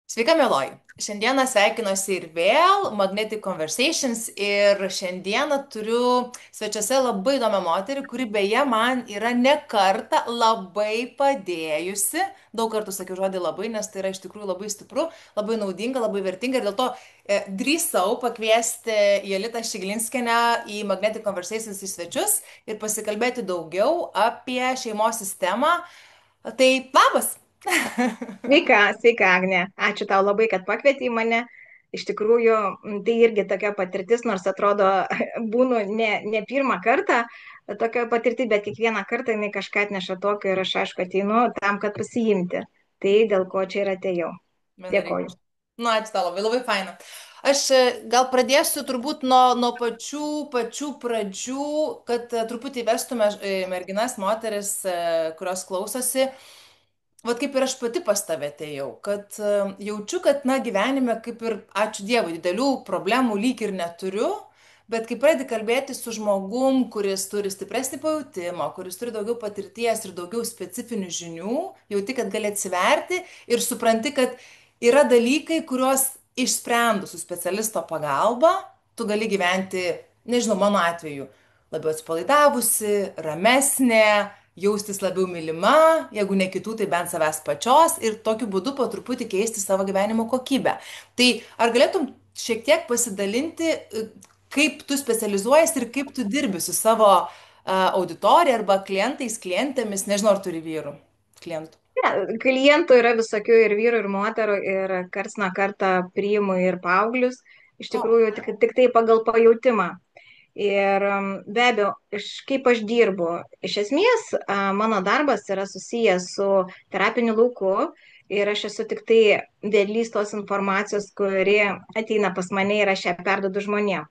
Sveika, mėloji. Šiandieną sveikinuosi ir vėl Magnetic Conversations ir šiandieną turiu svečiuose labai įdomią moterį, kuri beje man yra ne kartą labai padėjusi. Daug kartų sakiau žodį labai, nes tai yra iš tikrųjų labai stipru, labai naudinga, labai vertinga ir dėl to drįsau pakviesti Jolitą Šiglinskienę į Magnetic Conversations į svečius ir pasikalbėti daugiau apie šeimos sistemą. Tai labas! Sveika, sveika, Agne. Ačiū tau labai, kad pakvietei mane. Iš tikrųjų, tai irgi tokia patirtis, nors atrodo, būnu ne pirmą kartą tokia patirtis, bet kiekvieną kartą jinai kažką atneša tokio ir aš aišku ateinu tam, kad pasiimti. Tai dėl ko čia ir atėjau. Bedaryk. Dėkoju. Nu, ačiū tau labai, labai faina. Aš gal pradėsiu turbūt nuo pačių pradžių, kad truputį vestume merginas, moteris, kurios klausosi. Vat kaip ir aš pati pas tave atėjau, kad jaučiu, kad, na, gyvenime kaip ir, ačiū Dievui, didelių problemų lyg ir neturiu, bet kai pradedi kalbėti su žmogum, kuris turi stipresnį pajūtimą, kuris turi daugiau patirties ir daugiau specifinių žinių, jauti, kad gali atsiverti ir supranti, kad yra dalykai, kuriuos išsprendus su specialisto pagalba, tu gali gyventi, nežinau, mano atveju, labiau atsipalaidavusi, ramesnė, jaustis labiau mylima, jeigu ne kitų, tai bent savęs pačios ir tokiu būdu po truputį keisti savo gyvenimo kokybę. Tai ar galėtum šiek tiek pasidalinti, kaip tu specializuojasi ir kaip tu dirbi su savo auditorija arba klientais, klientėmis, nežinau, ar turi vyrų klientų. Klientų yra visokių ir vyrų, ir moterų, ir karts nuo kartą priimu ir paauglius. Iš O, tikrųjų, tik tai pagal pajūtimą. Ir be abejo, kaip aš dirbu, iš esmės mano darbas yra susijęs su terapiniu lauku ir aš esu tik tai vedlys tos informacijos, kuri ateina pas mane ir aš ją perdodu žmonėm.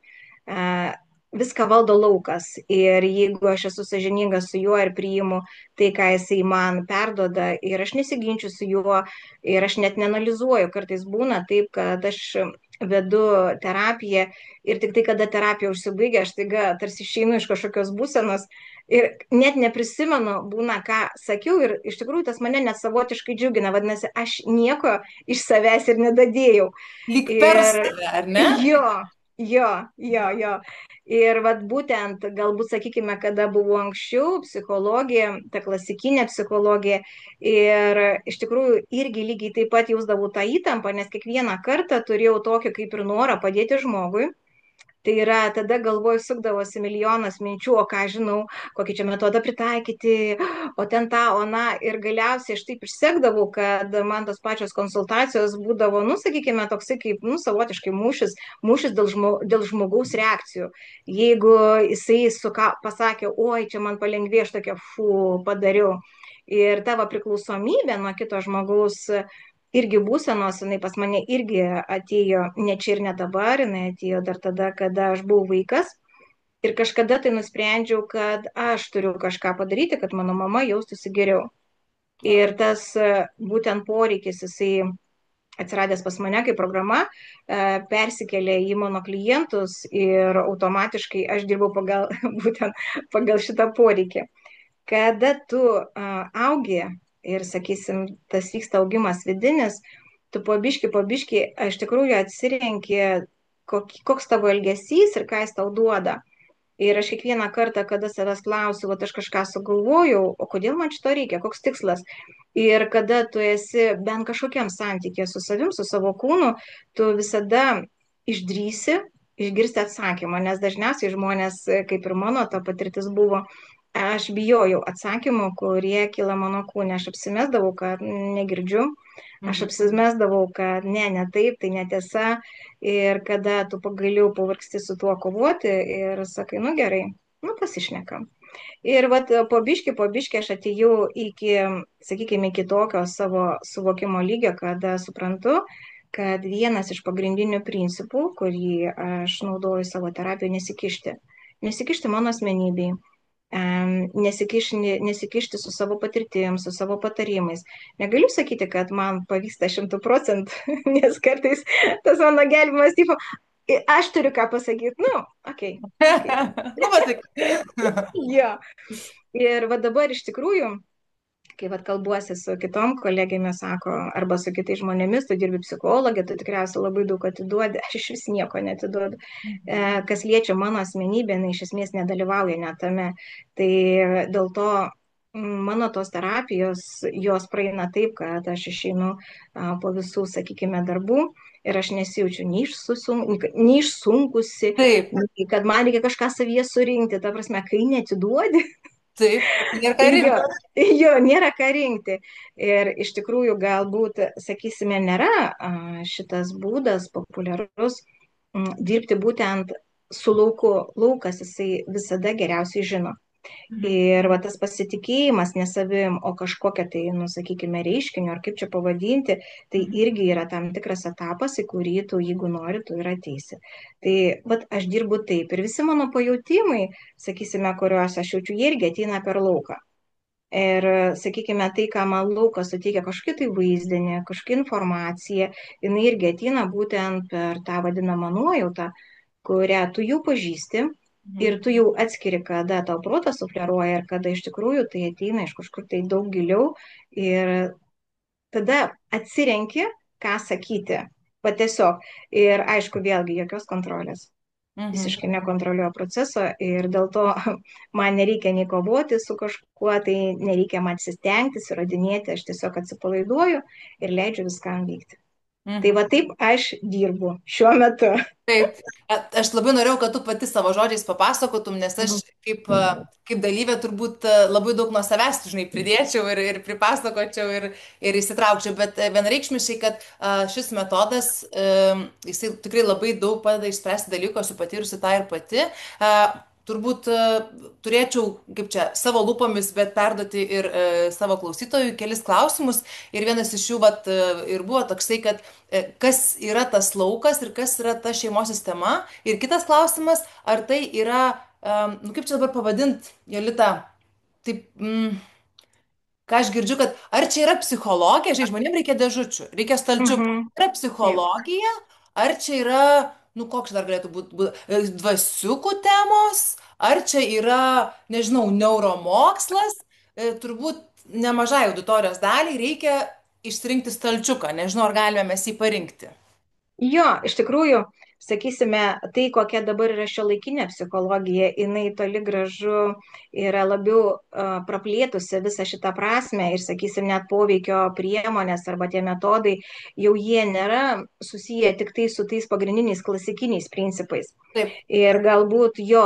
Viską valdo laukas ir jeigu aš esu sąžininga su juo ir priimu tai, ką jisai man perdoda ir aš nesiginčiu su juo ir aš net neanalizuoju, kartais būna taip, kad aš vedu terapiją ir tik tai, kada terapija užsibaigia, aš taiga tarsi išeinu iš kažkokios būsenos ir net neprisimenu, būna, ką sakiau ir iš tikrųjų tas mane net savotiškai džiugina, vadinasi, aš nieko iš savęs ir nedadėjau. lyg per Ir save, ar ne? jo, jo. Ir vat būtent, galbūt sakykime, kada buvo anksčiau psichologija, ta klasikinė psichologija, ir iš tikrųjų irgi lygiai taip pat jausdavau tą įtampą, nes kiekvieną kartą turėjau tokį kaip ir norą padėti žmogui. Tai yra, tada galvoj sukdavosi milijonas minčių, o ką žinau, kokį čia metodą pritaikyti, o ten tą, o na. Ir galiausiai aš taip išsekdavau, kad man tos pačios konsultacijos būdavo, nu, sakykime, toksai kaip, nu, savotiškai mūšis dėl žmogaus reakcijų. Jeigu jisai pasakė, oi, čia man palengvėjo, aš tokia, padariau. Ir tavo priklausomybė nuo kito žmogaus irgi būsenos, jinai pas mane irgi atėjo ne čia ir ne dabar, jinai atėjo dar tada, kada aš buvau vaikas. Ir kažkada tai nusprendžiau, kad aš turiu kažką padaryti, kad mano mama jaustųsi geriau. Ir tas būtent poreikis, jisai atsiradęs pas mane kaip programa, persikėlė į mano klientus ir automatiškai aš dirbau būtent pagal šitą poreikį. Kada tu augi ir, sakysim, tas vyksta augimas vidinis, tu po biški, iš tikrųjų atsirenki, koks tavo elgesys ir ką jis tau duoda. Ir aš kiekvieną kartą, kada savęs klausiu, o aš kažką sugalvojau, o kodėl man šito reikia, koks tikslas. Ir kada tu esi bent kažkokiam santykė su savim, su savo kūnu, tu visada išdrysi išgirsti atsakymą, nes dažniausiai žmonės, kaip ir mano ta patirtis buvo, aš bijojau atsakymų, kurie kyla mano kūne. Aš apsimesdavau, kad negirdžiu, aš Mhm. apsimesdavau, kad ne taip, tai netiesa. Ir kada tu pagaliau pavargsti su tuo kovoti ir sakai, nu gerai, nu pasišnekam. Ir vat po biški aš atėjau iki, sakykime, iki tokio savo suvokimo lygio, kada suprantu, kad vienas iš pagrindinių principų, kurį aš naudoju savo terapijoje, nesikišti. Nesikišti mano asmenybei, nesikišti su savo patirtim, su savo patarimais. Negaliu sakyti, kad man pavyksta 100%, nes kartais tas mano gelbimas tipo, aš turiu ką pasakyti, nu, okei. Nu, va, tik. Jo. Ir va dabar iš tikrųjų kai vat kalbuosi su kitom kolegėmis, sako, arba su kitais žmonėmis, tu dirbi psichologė, tu tikriausiai labai daug atiduodi, aš iš vis nieko netiduodu. Kas liečia mano asmenybę, jinai iš esmės nedalyvauja net tame. Tai dėl to mano tos terapijos, jos praeina taip, kad aš išeinu po visų, sakykime, darbų ir aš nesijaučiu nei išsunkusi, Taip, nei kad man reikia kažką savyje surinkti. Ta prasme, kai netiduodi, taip, nėra ką tai jo, rinkti. jo, nėra ką rinkti. Ir iš tikrųjų galbūt, sakysime, nėra šitas būdas populiarus dirbti būtent su lauku. Laukas jisai visada geriausiai žino. Mhm. Ir va tas pasitikėjimas ne savim, o kažkokia tai, nu, sakykime, reiškinio, ar kaip čia pavadinti, tai Mhm. irgi yra tam tikras etapas, į kurį tu, jeigu nori, tu ir ateisi. Tai, vat, aš dirbu taip ir visi mano pajūtimai, sakysime, kuriuos aš jaučiu, jie irgi ateina per lauką. Ir, sakykime, tai, ką man laukas suteikia kažkokį tai vaizdinį, kažkokią informaciją, jinai irgi ateina būtent per tą vadinamą nuojautą, kurią tu jau pažįsti Mhm. ir tu jau atskiri, kada tau protas sufleruoja ir kada iš tikrųjų tai ateina iš kažkur tai daug giliau ir tada atsirenki, ką sakyti. Va tiesiog. Ir aišku, vėlgi, jokios kontrolės. Mhm. Visiškai nekontroliuoju proceso ir dėl to man nereikia nei kovoti su kažkuo, tai nereikia man įsistengtis, įrodinėti, aš tiesiog atsipalaiduoju ir leidžiu viskam vykti. Tai Mhm. va taip aš dirbu šiuo metu. Taip, aš labai norėjau, kad tu pati savo žodžiais papasakotum, nes aš kaip dalyvė turbūt labai daug nuo savęs, tu žinai, pridėčiau ir pripasakočiau ir įsitraukčiau, bet vienareikšmiškai, kad šis metodas, jisai tikrai labai daug padeda išspręsti dalykų, esu patyrusi tą ir pati. Turbūt turėčiau, kaip čia, savo lūpomis, bet perduoti ir savo klausytojų kelis klausimus. Ir vienas iš jų vat, ir buvo toksai, kad kas yra tas laukas ir kas yra ta šeimos sistema. Ir kitas klausimas, ar tai yra, nu kaip čia dabar pavadinti, Jolita, taip, ką aš girdžiu, kad ar čia yra psichologija, žinai, žmonėms reikia dėžučių, reikia stalčiukų. Mhm. Yra Taip. psichologija, ar čia yra, nu koks dar galėtų būti, dvasiukų temos, ar čia yra, nežinau, neuromokslas. Turbūt nemažai auditorijos daliai reikia išsirinkti stalčiuką, nežinau, ar galime mes jį parinkti. Jo, iš tikrųjų, sakysime, tai, kokia dabar yra šiuolaikinė psichologija, jinai toli gražu yra labiau praplėtusi visą šitą prasme ir, sakysim, net poveikio priemonės arba tie metodai, jau jie nėra susiję tik tai su tais pagrindiniais klasikiniais principais. Taip. Ir galbūt jo,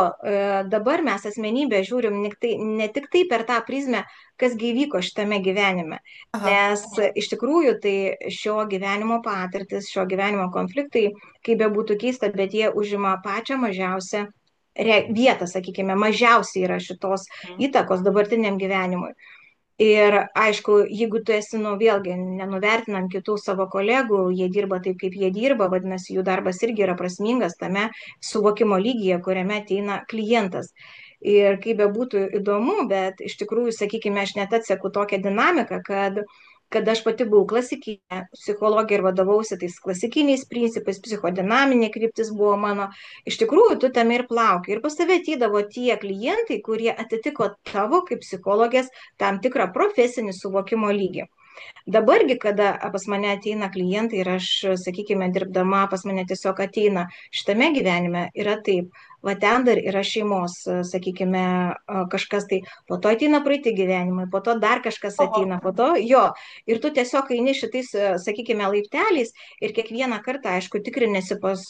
dabar mes asmenybę žiūrim ne tik tai per tą prizmę, kas gyvyko šitame gyvenime. Aha. Nes iš tikrųjų tai šio gyvenimo patirtis, šio gyvenimo konfliktai, kaip bebūtų keista, bet jie užima pačią mažiausią vietą, sakykime, mažiausiai yra šitos Mhm. įtakos dabartiniam gyvenimui. Ir aišku, jeigu tu esi, nu vėlgi, nenuvertinant kitų savo kolegų, jie dirba taip, kaip jie dirba, vadinasi, jų darbas irgi yra prasmingas tame suvokimo lygyje, kuriame ateina klientas. Ir kaip bebūtų įdomu, bet iš tikrųjų, sakykime, aš net atseku tokią dinamiką, kad aš pati buvau klasikinė psichologija ir vadovausi tais klasikiniais principais, psichodinaminė kryptis buvo mano. Iš tikrųjų, tu tame ir plaukai. Ir pas tave atydavo tie klientai, kurie atitiko tavo kaip psichologės tam tikrą profesinį suvokimo lygį. Dabargi, kada pas mane ateina klientai ir aš, sakykime, dirbdama, pas mane tiesiog ateina šitame gyvenime, yra taip, va ten dar yra šeimos, sakykime, kažkas tai, po to ateina praeiti gyvenimai, po to dar kažkas Oho. ateina, po to jo. Ir tu tiesiog eini šitais, sakykime, laipteliais ir kiekvieną kartą, aišku, tikrinėsi pas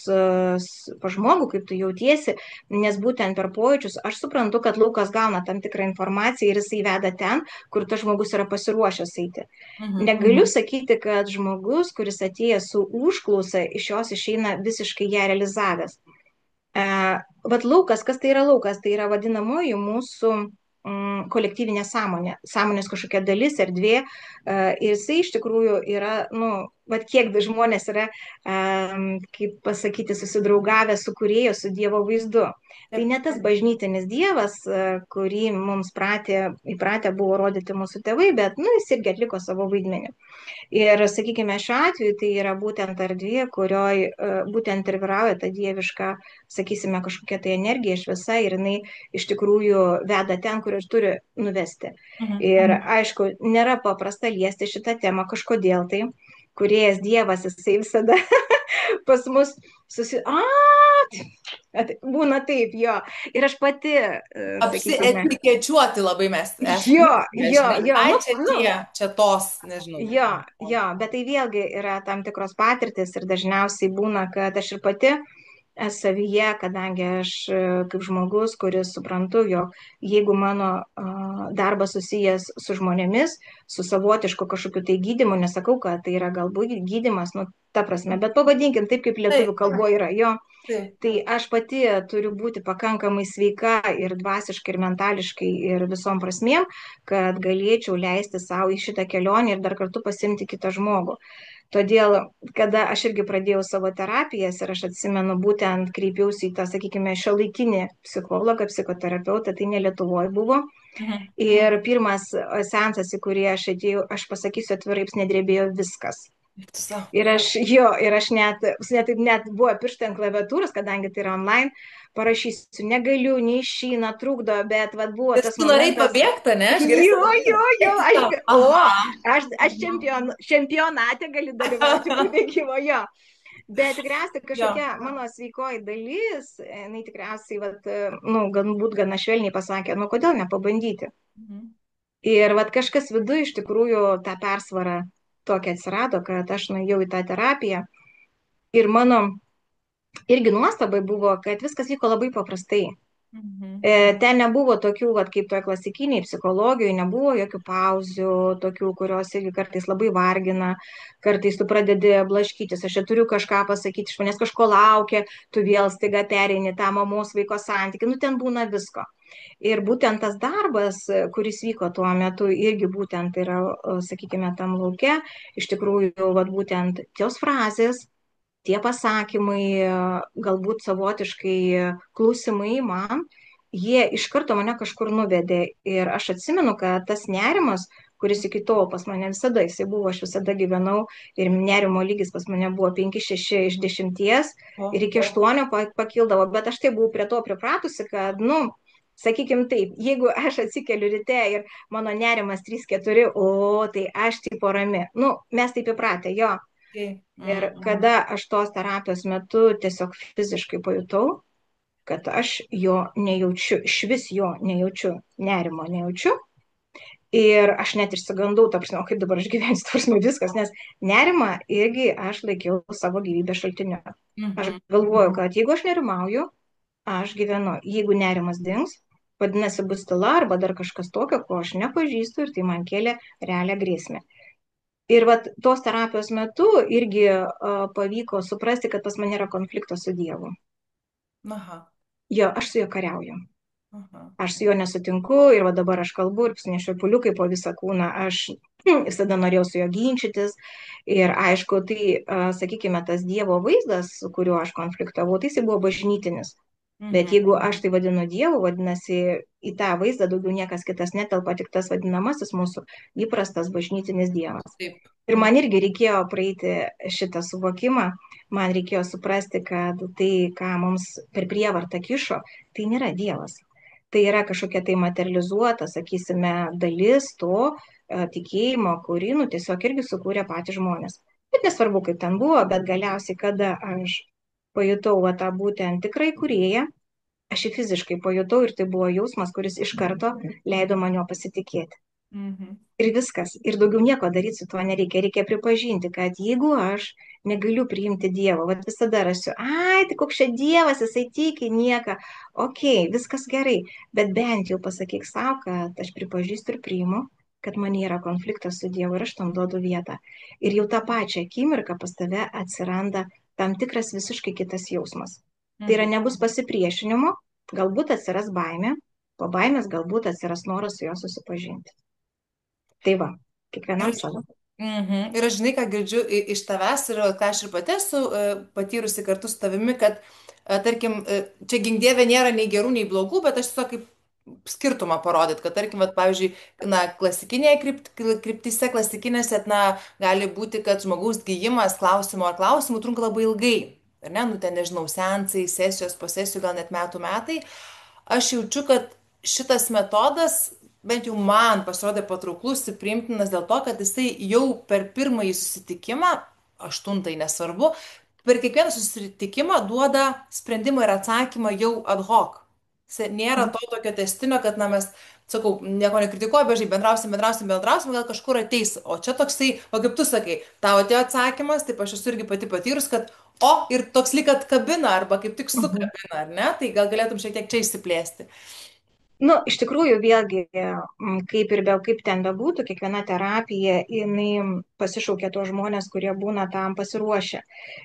žmogų, kaip tu jautiesi, nes būtent per pojūčius aš suprantu, kad laukas gauna tam tikrą informaciją ir jisai veda ten, kur tas žmogus yra pasiruošęs eiti. Mhm. Negaliu sakyti, kad žmogus, kuris atėjęs su užklausa, iš jos išeina visiškai ją realizavęs. Vat laukas, kas tai yra laukas? Tai yra vadinamoji mūsų kolektyvinė sąmonė, sąmonės kažkokia dalis, erdvė. Ir jisai iš tikrųjų yra, nu, vat kiek žmonės yra, kaip pasakyti, susidraugavę su kūrėjo, su Dievo vaizdu. Tai Taip. ne tas bažnytinis Dievas, kurį mums įpratę buvo rodyti mūsų tėvai, bet, nu, jis irgi atliko savo vaidmenį. Ir, sakykime, šiuo atveju tai yra būtent erdvė, kurioj būtent ir vyrauja ta dieviška, sakysime, kažkokia tai energija, šviesa ir jinai iš tikrųjų veda ten, kur ir turi nuvesti. Mhm. Ir aišku, nėra paprasta liesti šitą temą kažkodėl tai. Kuriejas Dievas, jisai visada pas mus būna taip, jo. Ir aš pati, sakykime, Apsietikečiuoti labai mes jo, esame, jo, žinai, jo, ai nu, čia nu, tie, čia tos, nežinau. jo, jo, bet tai vėlgi yra tam tikros patirtis ir dažniausiai būna, kad aš ir pati savyje, kadangi aš kaip žmogus, kuris suprantu, jog jeigu mano darbas susijęs su žmonėmis, su savotišku kažkokiu tai gydymu, nesakau, kad tai yra galbūt gydymas, nu, ta prasme, bet pavadinkim taip, kaip lietuvių Taip, kalboje yra, jo, taip. tai aš pati turiu būti pakankamai sveika ir dvasiškai, ir mentališkai, ir visom prasmėm, kad galėčiau leisti savo į šitą kelionę ir dar kartu pasimti kitą žmogų. Todėl, kada aš irgi pradėjau savo terapijas ir aš atsimenu, būtent kreipiausi į tą, sakykime, šiuolaikinį psichologą, psichoterapeutą, tai ne Lietuvoje buvo. Mhm. Ir pirmas seansas, į kurį aš atėjau, aš pasakysiu atvirai, nedrebėjo viskas. Tu savo. Ir aš net buvo pirštai ant klaviatūros, kadangi tai yra online, parašysiu, negaliu, neišyna, trukdo, bet vad buvo Nes tas tu norėjai momentas. pabėgti, ne? Aš gerai Jo, suprantu. jo, jo, Tau, aha. aš čempionate galiu dalyvauti pabėgimo, jo. Bet tikriausiai Jo. kažkokia mano sveikoji dalis, jinai tikriausiai, vat, nu, galbūt gana švelniai pasakė, nu, kodėl nepabandyti. Mhm. Ir vat kažkas viduje iš tikrųjų tą persvarą tokia atsirado, kad aš nuėjau į tą terapiją. Ir mano irgi nuostabai buvo, kad viskas vyko labai paprastai. Mhm. Ten nebuvo tokių, vat, kaip toje klasikiniai psichologijoje, nebuvo jokių pauzių, tokių, kurios irgi kartais labai vargina, kartais tu pradedi blaškytis, aš čia turiu kažką pasakyti, iš manęs kažko laukia, tu vėl staiga pereini tą mamos vaiko santykių, nu ten būna visko. Ir būtent tas darbas, kuris vyko tuo metu, irgi būtent yra, sakykime, tam lauke, iš tikrųjų, vat, būtent tos frazės, tie pasakymai, galbūt savotiškai klausimai man, jie iš karto mane kažkur nuvedė. Ir aš atsimenu, kad tas nerimas, kuris iki tol pas mane visada, jisai buvo, aš visada gyvenau ir nerimo lygis pas mane buvo 5-6 iš 10 O. ir iki 8 pakildavo, bet aš tai buvau prie to pripratusi, kad, nu, sakykime taip, jeigu aš atsikeliu ryte ir mano nerimas 3-4, o tai aš tipo rami. Nu, mes taip įpratę, jo. Okay. Ir Mhm. kada aš tos terapijos metu tiesiog fiziškai pajutau, kad aš jo nejaučiu, iš vis jo nejaučiu, nerimo nejaučiu. Ir aš net išsigandau, ta prasme, o kaip dabar aš gyvensiu, ta prasme, viskas, nes nerimą irgi aš laikiau savo gyvybės šaltiniu. Aš Mhm. galvoju, kad jeigu aš nerimauju, aš gyvenu. Jeigu nerimas dings, vadinasi, bus tyla arba dar kažkas tokio, ko aš nepažįstu ir tai man kėlė realią grėsmę. Ir vat tos terapijos metu irgi pavyko suprasti, kad pas mane yra konfliktas su Dievu. Aha. Jo, aš su juo kariauju. Aha. Aš su juo nesutinku ir va dabar aš kalbu ir sunešiu puliukai po visą kūną. Aš visada norėjau su juo ginčytis. Ir aišku, tai, sakykime, tas Dievo vaizdas, su kuriuo aš konfliktavau, tai jis buvo bažnytinis. Bet Mhm. jeigu aš tai vadinu Dievu, vadinasi, į tą vaizdą daugiau niekas kitas netelpa, tik tas vadinamasis mūsų įprastas bažnytinis Dievas. Taip. Ir man irgi reikėjo praeiti šitą suvokimą, man reikėjo suprasti, kad tai, ką mums per prievartą kišo, tai nėra Dievas. Tai yra kažkokia tai materializuota, sakysime, dalis to tikėjimo, kurį, nu, tiesiog irgi sukūrė patys žmonės. Bet nesvarbu, kaip ten buvo, bet galiausiai, kada aš pajutau va, tą būtent tikrai kūrėją, aš jį fiziškai pajutau ir tai buvo jausmas, kuris iš karto leido man jo pasitikėti. Mhm. Ir viskas. Ir daugiau nieko daryti su tuo nereikia. Reikia pripažinti, kad jeigu aš negaliu priimti Dievo, vat visada rasiu, ai, tai koks čia Dievas, jisai tiki nieką. Ok, viskas gerai, bet bent jau pasakyk savo, kad aš pripažįstu ir priimu, kad man yra konfliktas su Dievu ir aš tam duodu vietą. Ir jau tą pačią akimirką pas tave atsiranda tam tikras visiškai kitas jausmas. Tai yra Mhm. nebus pasipriešinimo, galbūt atsiras baimė, po baimės galbūt atsiras noras su juo susipažinti. Tai va, kiekvienam Ačiū. savo. Mhm. Ir aš žinai, ką girdžiu iš tavęs ir ką aš ir pati esu patyrusi kartu su tavimi, kad, tarkim, čia gink dieve nėra nei gerų, nei blogų, bet aš tiesiog kaip skirtumą parodyt, kad, tarkim, vat, pavyzdžiui, na, klasikinėje kryptise, klasikinėse, na, gali būti, kad žmogaus gyjimas klausimo ar klausimų trunka labai ilgai. Ar ne, nu ten nežinau, seansai, sesijos, po sesijų, gal net metų metai. Aš jaučiu, kad šitas metodas bent jau man pasirodė patrauklus ir priimtinas dėl to, kad jisai jau per pirmąjį susitikimą, aštuntąjį nesvarbu, per kiekvieną susitikimą duoda sprendimą ir atsakymą jau ad hoc. Nėra to tokio testinio, kad na, mes, sakau, nieko nekritikuoju, bet žinai, bendrausim, gal kažkur ateis. O čia toksai, o kaip tu sakai, tau atėjo atsakymas, taip aš esu irgi pati patyrus, kad, o, ir toks lyg atkabina arba kaip tik sukabina, ar ne? Tai gal galėtum šiek tiek čia išsiplėsti. Nu, iš tikrųjų, vėlgi, kaip ten bebūtų, kiekviena terapija, jinai pasišaukia tos žmonės, kurie būna tam pasiruošę.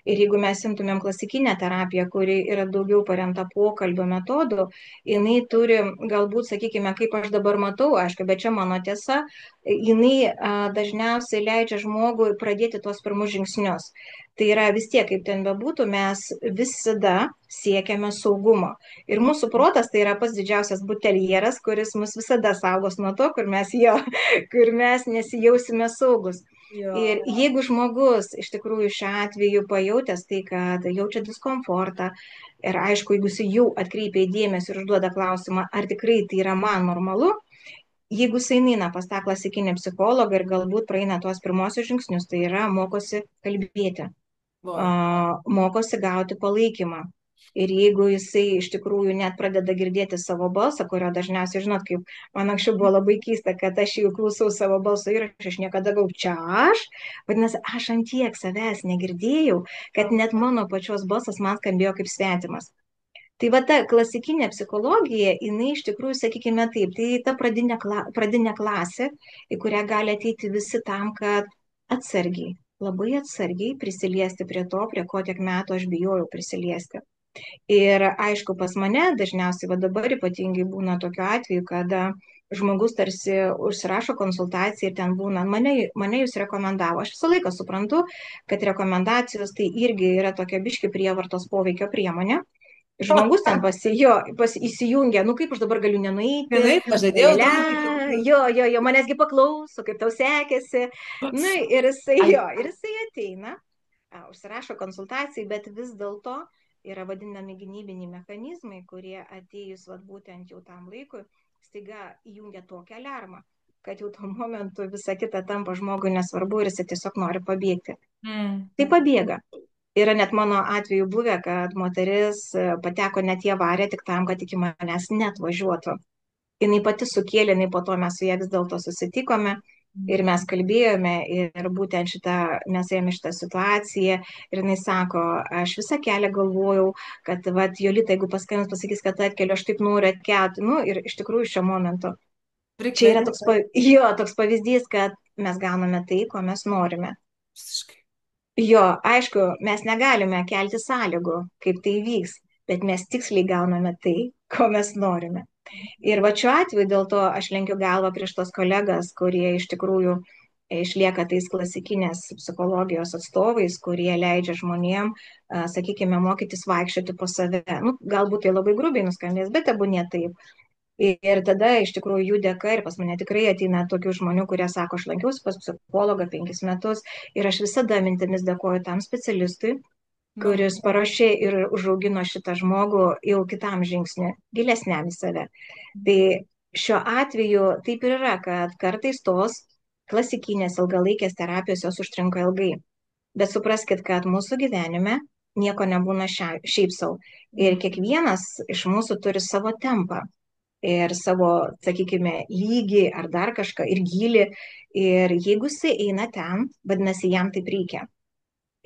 Ir jeigu mes imtumėm klasikinę terapiją, kuri yra daugiau paremta pokalbio metodu, jinai turi, galbūt, sakykime, kaip aš dabar matau, aišku, bet čia mano tiesa, jinai dažniausiai leidžia žmogui pradėti tuos pirmus žingsnius. Tai yra vis tiek, kaip ten bebūtų, mes visada siekiame saugumo. Ir mūsų protas tai yra pats didžiausias buteljeras, kuris mus visada saugos nuo to, kur mes nesijausime saugus. Ir Jo. jeigu žmogus iš tikrųjų šiuo atveju pajutęs tai, kad jaučia diskomfortą ir aišku, jeigu jis jau atkreipia dėmesį ir užduoda klausimą, ar tikrai tai yra man normalu, jeigu jis eina pas tą klasikinį psichologą ir galbūt praeina tuos pirmosius žingsnius, tai yra mokosi kalbėti, Oi. mokosi gauti palaikymą. Ir jeigu jisai iš tikrųjų net pradeda girdėti savo balsą, kurio dažniausiai, žinot, kaip man anksčiau buvo labai keista, kad aš jau klausau savo balso ir aš niekada gau čia aš, vadinasi, aš antiek savęs negirdėjau, kad net mano pačios balsas man skambėjo kaip svetimas. Tai va ta klasikinė psichologija, jinai iš tikrųjų, sakykime taip, tai ta pradinė klasė, į kurią gali ateiti visi tam, kad atsargiai, labai atsargiai prisiliesti prie to, prie ko tiek metų aš bijojau prisiliesti. Ir aišku, pas mane dažniausiai, va dabar ypatingai būna tokiu atveju, kada žmogus tarsi užsirašo konsultaciją ir ten būna, mane jūs rekomendavo. Aš visą laiką suprantu, kad rekomendacijos tai irgi yra tokia biški prievartos poveikio priemonė. Žmogus ten įsijungia, nu kaip aš dabar galiu nenueiti, Vienai pažadėjau Galia, draugui. jo, manęsgi paklauso, kaip tau sekėsi. Nu, Ai, ir jisai ateina, užsirašo konsultacijai, bet vis dėlto yra vadinami gynybiniai mechanizmai, kurie atėjus vat, būtent jau tam laikui, staiga įjungia tokią alarmą, kad jau tuo momentu visa kita tampa žmogui nesvarbu ir jis tiesiog nori pabėgti. mm. Tai pabėga. Yra net mano atveju buvę, kad moteris pateko net į avariją tik tam, kad iki manęs net važiuotų. Jinai pati sukėlė, jinai po to mes su ją vis dėlto susitikome ir mes kalbėjome ir būtent mes ėmė šitą situaciją ir jinai sako, aš visą kelią galvojau, kad vat, Jolita, jeigu paskambins, pasakys, kad atkeliu, aš taip noriu atkelti. Nu, ir iš tikrųjų šiuo momentu. Čia yra Prikvėpė toks pavyzdys, kad mes gauname tai, ko mes norime. visiškai. Jo, aišku, mes negalime kelti sąlygų, kaip tai vyks, bet mes tiksliai gauname tai, ko mes norime. Ir va šiuo atveju dėl to aš lenkiu galvą prieš tos kolegas, kurie iš tikrųjų išlieka tais klasikinės psichologijos atstovais, kurie leidžia žmonėm, sakykime, mokytis vaikščioti po save. Nu, galbūt tai labai grubiai nuskambės, bet tebūnie taip. Ir tada iš tikrųjų jų dėka ir pas mane tikrai ateina tokių žmonių, kurie sako, aš lankiausi pas psichologą 5 metus ir aš visada mintimis dėkoju tam specialistui, Nu, kuris paruošė ir užaugino šitą žmogų jau kitam žingsniui, gilesniam į save. Tai šiuo atveju taip ir yra, kad kartais tos klasikinės ilgalaikės terapijos jos užtrunka ilgai. Bet supraskit, kad mūsų gyvenime nieko nebūna šiaip savo. Ir kiekvienas iš mūsų turi savo tempą ir savo, sakykime, lygį ar dar kažką ir gilį. Ir jeigu jisai eina ten, vadinasi, jam taip reikia.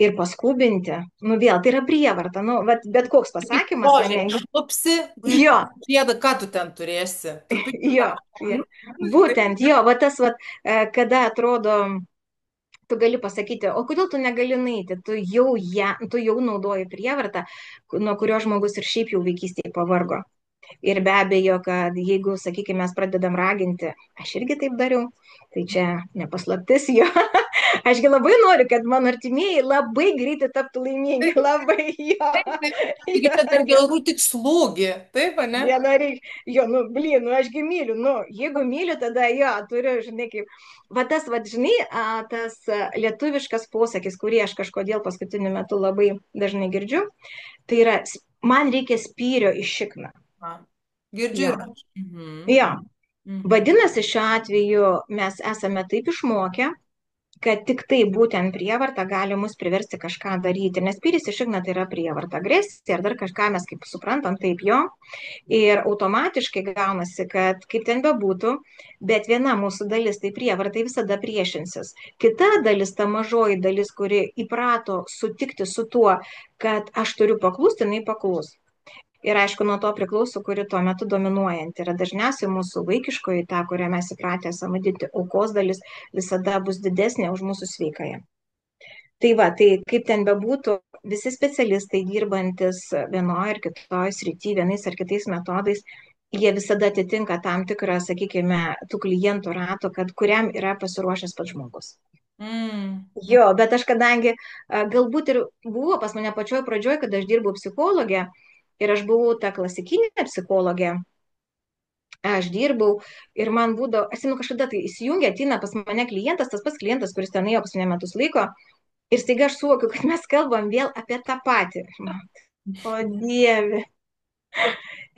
Ir paskubinti, nu vėl, tai yra prievarta, nu, bet koks kaip pasakymas, kožė, ne, šlupsi, jo, žiedą, ką tu ten turėsi. Truputį jo, jo. Būtent, jo, va tas, va, kada atrodo, tu gali pasakyti, o kodėl tu negali nueiti, tu jau naudoji prievartą, nuo kurio žmogus ir šiaip jau vaikystėje pavargo. Ir be abejo, kad jeigu, sakykime, mes pradedam raginti, aš irgi taip dariau, tai čia nepaslaptis jo, Ašgi labai noriu, kad mano artimieji labai greitai taptų laimingi. Taip, Labai jo. taip, taip. Taigi Jo, čia dar jo. gerų tikslųgi, taip, ne? Vienareikš, jo, nu, blin, nu, ašgi myliu, nu, jeigu myliu, tada jo, turiu, žinai, kaip, va tas, va, žinai, lietuviškas posakis, kurį aš kažkodėl paskutiniu metu labai dažnai girdžiu, tai yra, man reikia spyrio į šikną. A, girdžiu Jo, ir aš. Mhm. jo. Mhm. Vadinasi, šiuo atveju mes esame taip išmokę, kad tik tai būtent prievarta gali mus priversti kažką daryti. Nes spyris į šikną tai yra prievarta, agresija ar dar kažką mes kaip suprantam, taip jo. Ir automatiškai gaunasi, kad kaip ten bebūtų, bet viena mūsų dalis, tai prievartai visada priešinsis. Kita dalis, ta mažoji dalis, kuri įprato sutikti su tuo, kad aš turiu paklusti, jinai paklus. Ir aišku, nuo to priklauso, kuri tuo metu dominuojanti. Yra dažniausiai mūsų vaikiškoji, ta, kurią mes įpratę esame matyti, aukos dalis visada bus didesnė už mūsų sveikąją. Tai va, tai kaip ten bebūtų, visi specialistai dirbantis vienoje ar kitoje srityje, vienais ar kitais metodais, jie visada atitinka tam tikrą, sakykime, tų klientų rato, kad kuriam yra pasiruošęs pats žmogus. Mm. Jo, bet aš kadangi galbūt ir buvo pas mane pačioj pradžioj, kad aš dirbau psichologė ir aš buvau ta klasikinė psichologė, aš dirbau ir man būdavo, aš žinau, kažkada tai įsijungia, ateina pas mane klientas, tas pats klientas, kuris ten ėjo pas mane metus laiko ir staiga aš suvokiu, kad mes kalbam vėl apie tą patį. O Dieve.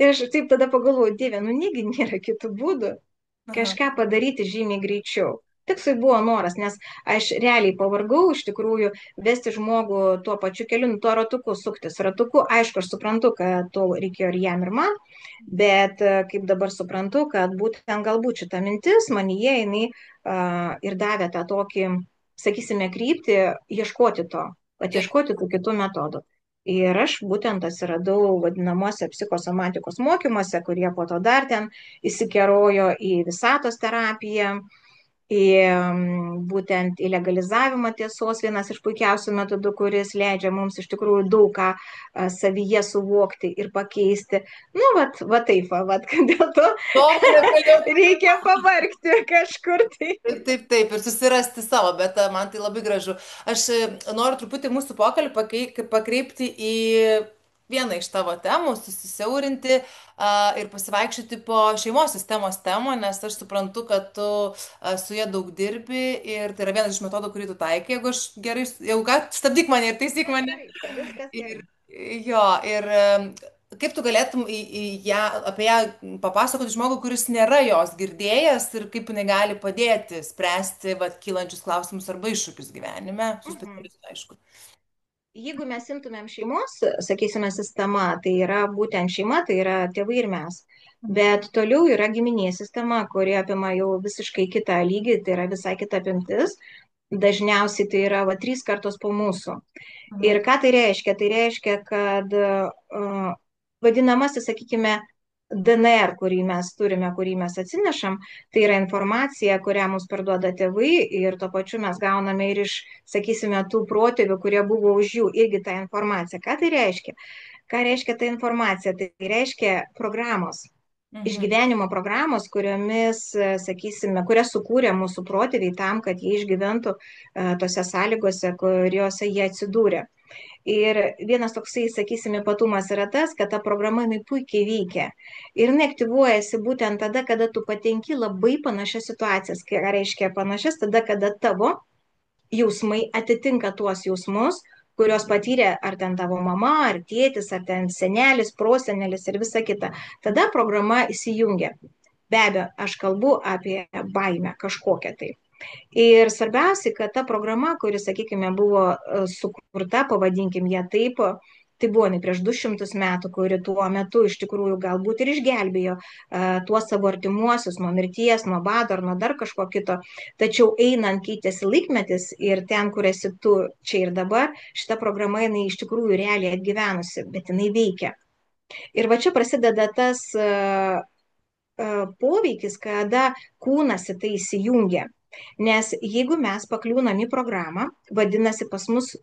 Ir aš taip tada pagalvoju, Dieve, nu negi nėra kitų būdų Aha. kažką padaryti žymiai greičiau. Toksai buvo noras, nes aš realiai pavargau iš tikrųjų vesti žmogų tuo pačiu keliu, nu, tuo ratuku suktis. Ratuku, aišku, aš suprantu, kad to reikėjo ir jam, ir man, bet kaip dabar suprantu, kad būtent galbūt šita mintis manyje jinai ir davė tą tokį, sakysime, kryptį ieškoti to, kad Taip. ieškoti tų kitų metodų. Ir aš būtent atsiradau vadinamuose psichosomatikos mokymuose, kurie po to dar ten įsikerojo į visatos terapiją, į būtent į legalizavimą tiesos, vienas iš puikiausių metodų, kuris leidžia mums iš tikrųjų daug ką savyje suvokti ir pakeisti. Nu, va taip, va, kad dėl to To negaliu. reikia pavargti kažkur tai. Taip, taip, taip, ir susirasti savo, bet man tai labai gražu. Aš noriu truputį mūsų pokalbį pakreipti į vieną iš tavo temų, susisiaurinti ir pasivaikščioti po šeimos sistemos temą, nes aš suprantu, kad tu su ja daug dirbi ir tai yra vienas iš metodų, kurį tu taikai, jeigu aš gerai, jau ką, stabdyk mane ir taisyk Taip, mane. gerai, viskas Ir gerai. jo, ir kaip tu galėtum į ją, apie ją papasakoti žmogui, kuris nėra jos girdėjęs ir kaip jinai gali padėti spręsti vat, kylančius klausimus arba iššūkius gyvenime, su Mhm. specialistu, aišku. Jeigu mes imtumėm šeimos, sakysime, sistema, tai yra būtent šeima, tai yra tėvai ir mes. Bet toliau yra giminės sistema, kuri apima jau visiškai kitą lygį, tai yra visai kita apimtis. Dažniausiai tai yra va, 3 kartos po mūsų. Mhm. Ir ką tai reiškia? Tai reiškia, kad vadinamasis, sakykime, DNR, kurį mes turime, kurį mes atsinešam, tai yra informacija, kurią mums parduoda tėvai ir tuo pačiu mes gauname ir iš, sakysime, tų protėvių, kurie buvo už jų irgi tą informaciją. Ką tai reiškia? Ką reiškia ta informacija? Tai reiškia programos. Mhm. Išgyvenimo programos, kuriomis, sakysime, kurias sukūrė mūsų protėviai tam, kad jie išgyventų tose sąlygose, kuriuose jie atsidūrė. Ir vienas toksai, sakysime, ypatumas yra tas, kad ta programa jinai puikiai veikia. Ir jinai aktyvuojasi būtent tada, kada tu patenki labai panašias situacijas. Ką reiškia panašias? Tada, kada tavo jausmai atitinka tuos jausmus, kurios patyrė ar ten tavo mama, ar tėtis, ar ten senelis, prosenelis ir visa kita. Tada programa įsijungia. Be abejo, aš kalbu apie baimę kažkokią tai. Ir svarbiausia, kad ta programa, kuri, sakykime, buvo sukurta, pavadinkim ją taip, tai buvo ne prieš 200 metų, kuri tuo metu iš tikrųjų galbūt ir išgelbėjo tuos savo artimuosius nuo mirties, nuo bado ar nuo dar kažko kito. Tačiau einant keitėsi laikmetis ir ten, kur esi tu čia ir dabar, šita programa jinai iš tikrųjų realiai atgyvenusi, bet jinai veikia. Ir va čia prasideda tas poveikis, kada kūnas į tai įsijungia. Nes jeigu mes pakliūnam į programą, vadinasi, pas mus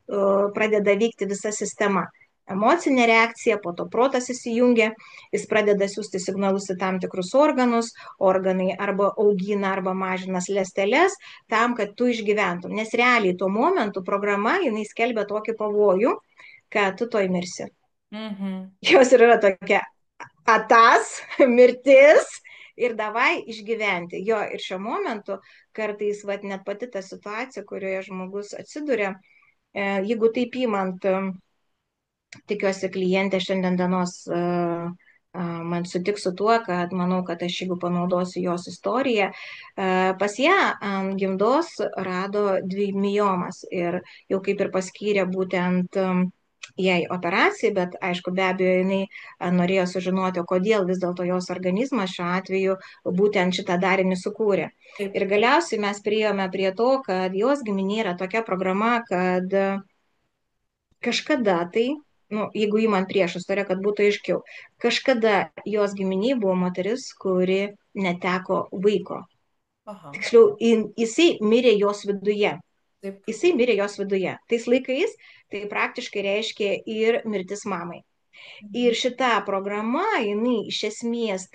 pradeda veikti visa sistema. emocinė reakcija, po to protas įsijungia, jis pradeda siūsti signalus į tam tikrus organus, organai arba augina, arba mažina ląsteles tam, kad tu išgyventum. Nes realiai tuo momentu programa, jinai skelbia tokį pavojų, kad tu toj mirsi. Mhm. Jos ir yra tokia atas, mirtis ir davai išgyventi. Jo, ir šiuo momentu kartais, vat, net pati ta situacija, kurioje žmogus atsiduria, jeigu taip įmant, tikiuosi klientė šiandien dienos man sutiks su tuo, kad manau, kad aš jeigu panaudosiu jos istoriją, pas ją ant gimdos rado 2 miomas ir jau kaip ir paskyrė būtent jai operacijai, bet aišku, be abejo, jinai norėjo sužinoti, kodėl vis dėlto jos organizmas šiuo atveju būtent šitą darinį sukūrė. Taip. Ir galiausiai mes priėjome prie to, kad jos giminė yra tokia programa, kad kažkada tai, nu, jeigu įman prieš istoriją, kad būtų aiškiau, kažkada jos giminiai buvo moteris, kuri neteko vaiko. Aha. Tiksliau, jisai mirė jos viduje. Taip. Jisai mirė jos viduje. Tais laikais tai praktiškai reiškia ir mirtis mamai. Ir Mhm. šita programa, jinai iš esmės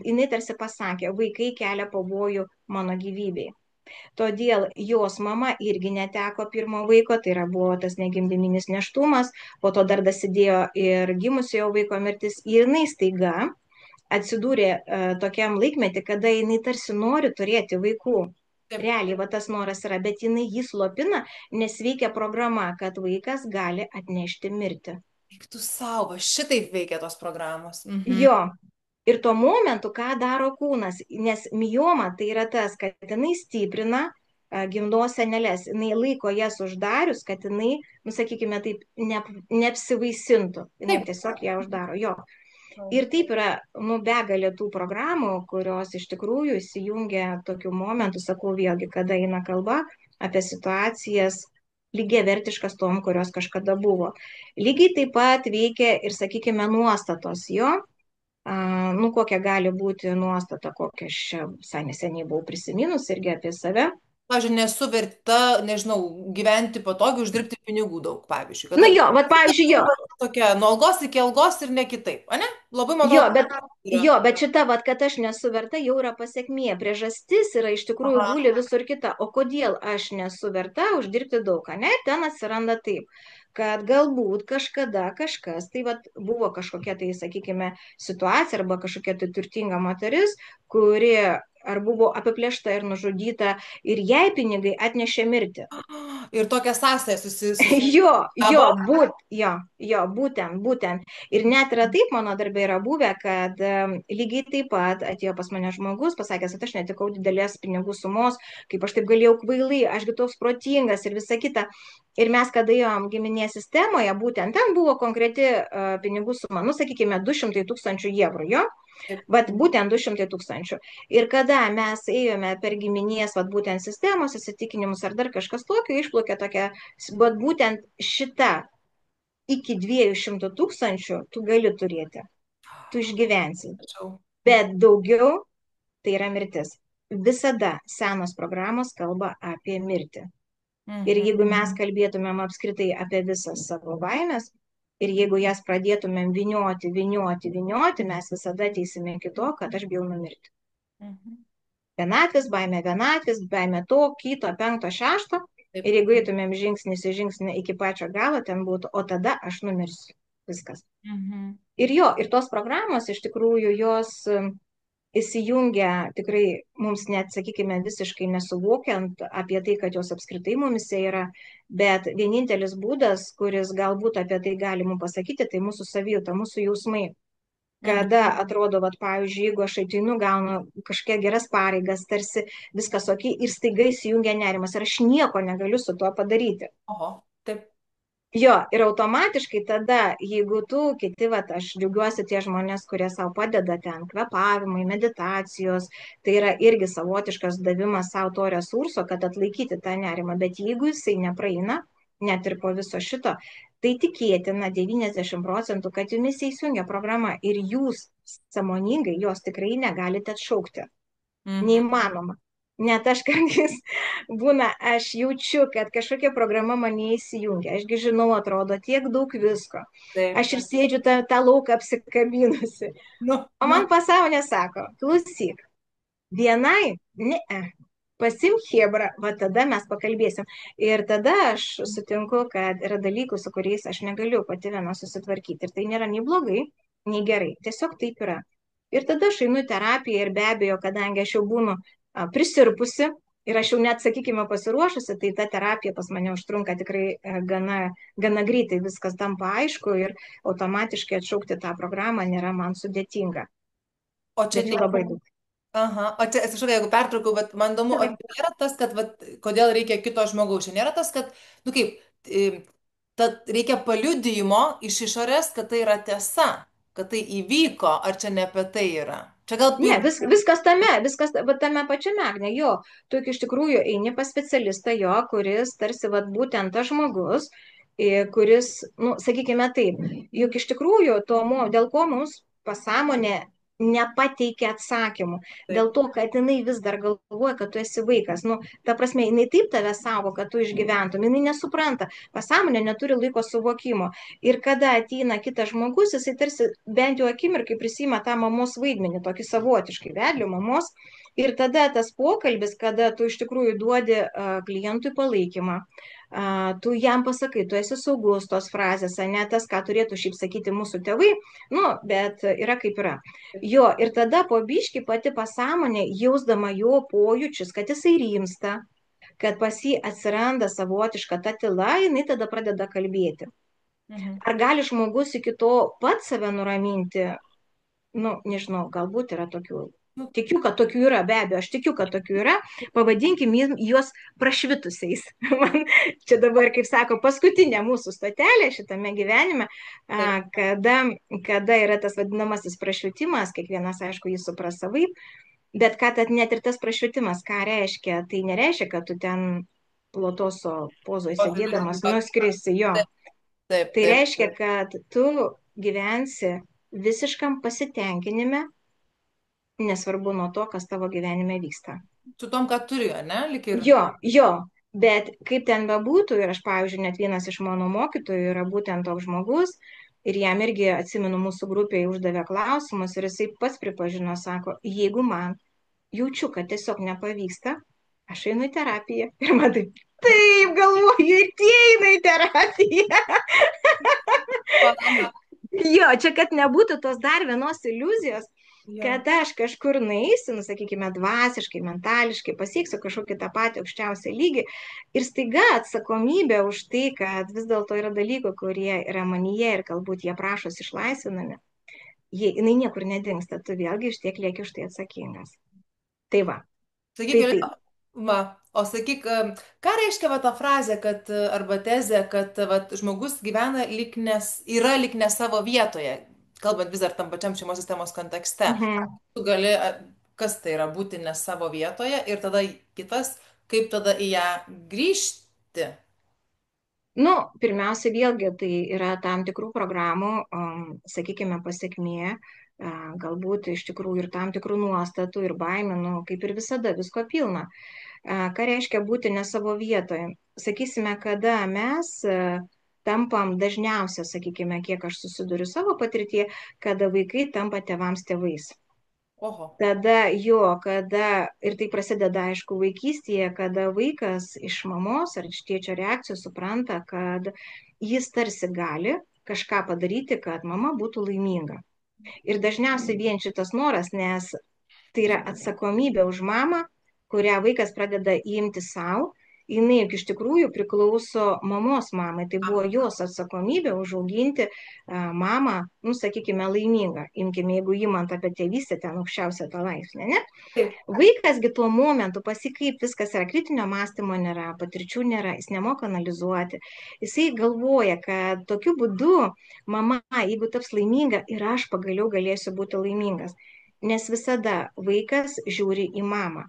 jinai tarsi pasakė, vaikai kelia pavojų mano gyvybei. Todėl jos mama irgi neteko pirmo vaiko, tai yra buvo tas negimdiminis nėštumas, po to dar dasidėjo ir gimusiojo vaiko mirtis ir jinai staiga atsidūrė tokiam laikmetį, kada jinai tarsi nori turėti vaikų. Taip. Realiai, va tas noras yra, bet jinai jį slopina, nes veikia programa, kad vaikas gali atnešti mirtį. Kaip tu savo, šitaip veikia tos programos. Mhm. Jo, ir tuo momentu, ką daro kūnas, nes mioma tai yra tas, kad jinai stiprina gimdos seneles, jinai laiko jas uždarius, kad jinai, nu sakykime taip, neapsivaisintų, jinai Taip. tiesiog ją uždaro, jo. Ir taip yra, nu, begalė tų programų, kurios iš tikrųjų įsijungia tokiu momentu, sakau vėlgi, kada eina kalba apie situacijas lygiavertiškas tom, kurios kažkada buvo. Lygiai taip pat veikia ir, sakykime, nuostatos jo. Nu, kokia gali būti nuostata, kokią aš čia visai neseniai buvau prisiminus irgi apie save. Pavyzdžiui, nesu verta, nežinau, gyventi patogiai, uždirbti pinigų daug, pavyzdžiui. Kad Nu jo, vat pavyzdžiui, jo, tokia nuo algos iki algos ir ne kitaip, ane? Labai, Jo, manau, bet, yra. jo, bet šita, vat, kad aš nesu verta, jau yra pasiekmė. Priežastis yra iš tikrųjų Aha. guli visur kita. O kodėl aš nesu verta uždirbti daug, ne? Ten atsiranda taip, kad galbūt kažkada kažkas, tai vat, buvo kažkokia tai, sakykime, situacija arba kažkokia tai turtinga moteris, kuri ar buvo apiplėšta ir nužudyta ir jai pinigai atnešė mirtį. Ir tokia sąsaja Jo, susiformavo. būtent. Ir net yra taip, mano darbė yra buvę, kad lygiai taip pat atėjo pas mane žmogus, pasakęs, kad aš netikau didelės pinigų sumos, kaip aš taip galėjau kvailai, ašgi toks protingas ir visa kita. Ir mes, kada ėjom giminės sistemoje, būtent ten buvo konkreti pinigų suma, nu, sakykime, 200 000 eurų, jo. Taip. Vat būtent 200 000. Ir kada mes ėjome per giminės, vat būtent sistemos įsitikinimus ar dar kažkas tokio, išplaukė tokia, vat būtent šita iki 200 000 tu gali turėti, tu išgyvensi. Tačiau. Bet daugiau tai yra mirtis. Visada senos programos kalba apie mirtį. Ir Mhm. jeigu mes kalbėtumėm apskritai apie visas savo baimės, ir jeigu jas pradėtumėm vinioti, mes visada ateisime iki to, kad aš bijau numirti. Mhm. Vienatvės, baimė to, kito, penkto, šešto. Taip. Ir jeigu eitumėm žingsnis į žingsnį iki pačio galo, ten būtų, o tada aš numirsiu. Viskas. Mhm. Ir jo, ir tos programos iš tikrųjų jos įsijungia tikrai mums net, sakykime, visiškai nesuvokiant apie tai, kad jos apskritai mumise yra, bet vienintelis būdas, kuris galbūt apie tai gali mums pasakyti, tai mūsų savijauta, mūsų jausmai. Mhm. Kada atrodo, vat, pavyzdžiui, jeigu aš ateinu, gaunu kažkiek geras pareigas, tarsi viskas ok, ir staiga įsijungia nerimas, ir aš nieko negaliu su tuo padaryti. Oho. Taip. Jo, ir automatiškai tada, jeigu tu kiti, vat, aš džiaugiuosi tie žmonės, kurie savo padeda ten, kvepavimai, meditacijos, tai yra irgi savotiškas davimas savo to resurso, kad atlaikyti tą nerimą, bet jeigu jisai nepraeina, net ir po viso šito, tai tikėtina 90%, kad jumis įsijungia programa ir jūs sąmoningai jos tikrai negalite atšaukti. Mhm. Neįmanoma. Net aš kartais būna, aš jaučiu, kad kažkokia programa mane įsijungia. Ašgi žinau, atrodo, tiek daug visko. Taip. Aš ir sėdžiu tą lauką apsikabinusi. Nu, O man pasąmonė sako, klausyk, vienai, ne, pasimk Hebrą, va tada mes pakalbėsim. Ir tada aš sutinku, kad yra dalykų, su kuriais aš negaliu pati viena susitvarkyti. Ir tai nėra nei blogai, nei gerai. Tiesiog taip yra. Ir tada aš einu į terapiją ir be abejo, kadangi aš jau būnu prisirpusi ir aš jau net, sakykime, pasiruošusi, tai ta terapija pas mane užtrunka tikrai gana greitai, viskas tampa aišku ir automatiškai atšaukti tą programą nėra man sudėtinga. o čia Bet jų nėra. labai daug. Aha, o čia, atsiprašau, jeigu pertraukau, bet man įdomu, o Gerai. čia nėra tas, kad, vat, kodėl reikia kito žmogaus, čia nėra tas, kad, nu kaip, tad reikia paliudijimo iš išorės, kad tai yra tiesa, kad tai įvyko, ar čia ne apie tai yra. Čia gal Ne, jau, viskas tame, viskas va, tame pačiame, Agne, jo, tu iš tikrųjų eini pas specialistą, jo, kuris tarsi va, būtent tas žmogus, kuris, nu, sakykime taip, juk iš tikrųjų dėl ko mums pasąmonė nepateikia atsakymų, dėl taip, to, kad jinai vis dar galvoja, kad tu esi vaikas, nu, ta prasme, jinai taip tave savo, kad tu išgyventum, jinai nesupranta, pasąmonė neturi laiko suvokimo. Ir kada ateina kitas žmogus, jisai tarsi bent jau akimirkai prisima tą mamos vaidmenį, tokį savotiškai vedlių mamos. Ir tada tas pokalbis, kada tu iš tikrųjų duodi klientui palaikymą, tu jam pasakai, tu esi saugus, tos frazės, ne tas, ką turėtų šiaip sakyti mūsų tėvai, nu, bet yra kaip yra. Jo, ir tada po biški pati pasąmonė, jausdama jo pojūčius, kad jisai rimsta, kad pas jį atsiranda savotiška ta tyla, jinai tada pradeda kalbėti. mhm. Ar gali žmogus iki to pats save nuraminti? Nu, nežinau, galbūt yra tokių. Nu, Tikiu, kad tokių yra, be abejo, aš tikiu, kad tokių yra. Pavadinkim juos prašvitusiais. Man čia dabar, kaip sako, paskutinė mūsų stotelė šitame gyvenime, taip. kada yra tas vadinamasis prašvitimas, kiekvienas, aišku, jį supras savaip, bet kad net ir tas prašvitimas, ką reiškia, tai nereiškia, kad tu ten plotoso pozoje O, sėdėdamas nuskrisi jo. taip, taip, Tai taip. reiškia, kad tu gyvensi visiškam pasitenkinime, nesvarbu nuo to, kas tavo gyvenime vyksta. Su tom, ką turiu, ne, lik ir. Jo, bet kaip ten bebūtų, ir aš, pavyzdžiui, net vienas iš mano mokytojų yra būtent toks žmogus, ir jam irgi, atsimenu, mūsų grupėje uždavė klausimus, ir jisai pats pripažino, sako, jeigu man jaučiu, kad tiesiog nepavyksta, aš einu į terapiją. Ir man taip galvoju, ir tie eina į terapiją. Jo, čia kad nebūtų tos dar vienos iliuzijos, Jo. kad aš kažkur nueisiu, nu, sakykime, dvasiškai, mentališkai, pasieksiu kažkokį tą patį aukščiausią lygį ir staiga atsakomybė už tai, kad vis dėlto yra dalykų, kurie yra manyje ir galbūt jie prašos išlaisvinami, jinai niekur nedingsta, tu vėlgi iš tiek lieki už tai atsakingas. Tai va, Sakyk, tai Jolita, taip. va, o sakyk, ką reiškia va ta frazė, kad, arba tezė, kad va, žmogus gyvena yra lik ne savo vietoje, kalbant vis dar tam pačiam šeimos sistemos kontekste. Mhm. Tu gali, kas tai yra būti ne savo vietoje ir tada kitas, kaip tada į ją grįžti. Nu, pirmiausia, vėlgi tai yra tam tikrų programų, sakykime, pasiekmė, galbūt iš tikrųjų ir tam tikrų nuostatų ir baimių, nu, kaip ir visada, visko pilna. Ką reiškia būti ne savo vietoje? Sakysime, kada mes tampam dažniausia, sakykime, kiek aš susiduriu savo patirtie, kada vaikai tampa tėvams tėvais. Oho. Kada ir tai prasideda, aišku, vaikystėje, kada vaikas iš mamos ar iš tėčio reakcijų supranta, kad jis tarsi gali kažką padaryti, kad mama būtų laiminga. Ir dažniausiai vien šitas noras, nes tai yra atsakomybė už mamą, kurią vaikas pradeda imti savo. Jinai juk iš tikrųjų priklauso mamos mamai. Tai buvo jos atsakomybė užauginti mamą, nu, sakykime, laimingą. Imkime, jeigu įmant apie tėvystę, ten aukščiausią tą laipsnį, ne? Taip. Vaikasgi tuo momentu pasikaip viskas yra, kritinio mąstymo nėra, patirčių nėra, jis nemoka analizuoti. Jisai galvoja, kad tokiu būdu mama, jeigu taps laiminga, ir aš pagaliau galėsiu būti laimingas. Nes visada vaikas žiūri į mamą.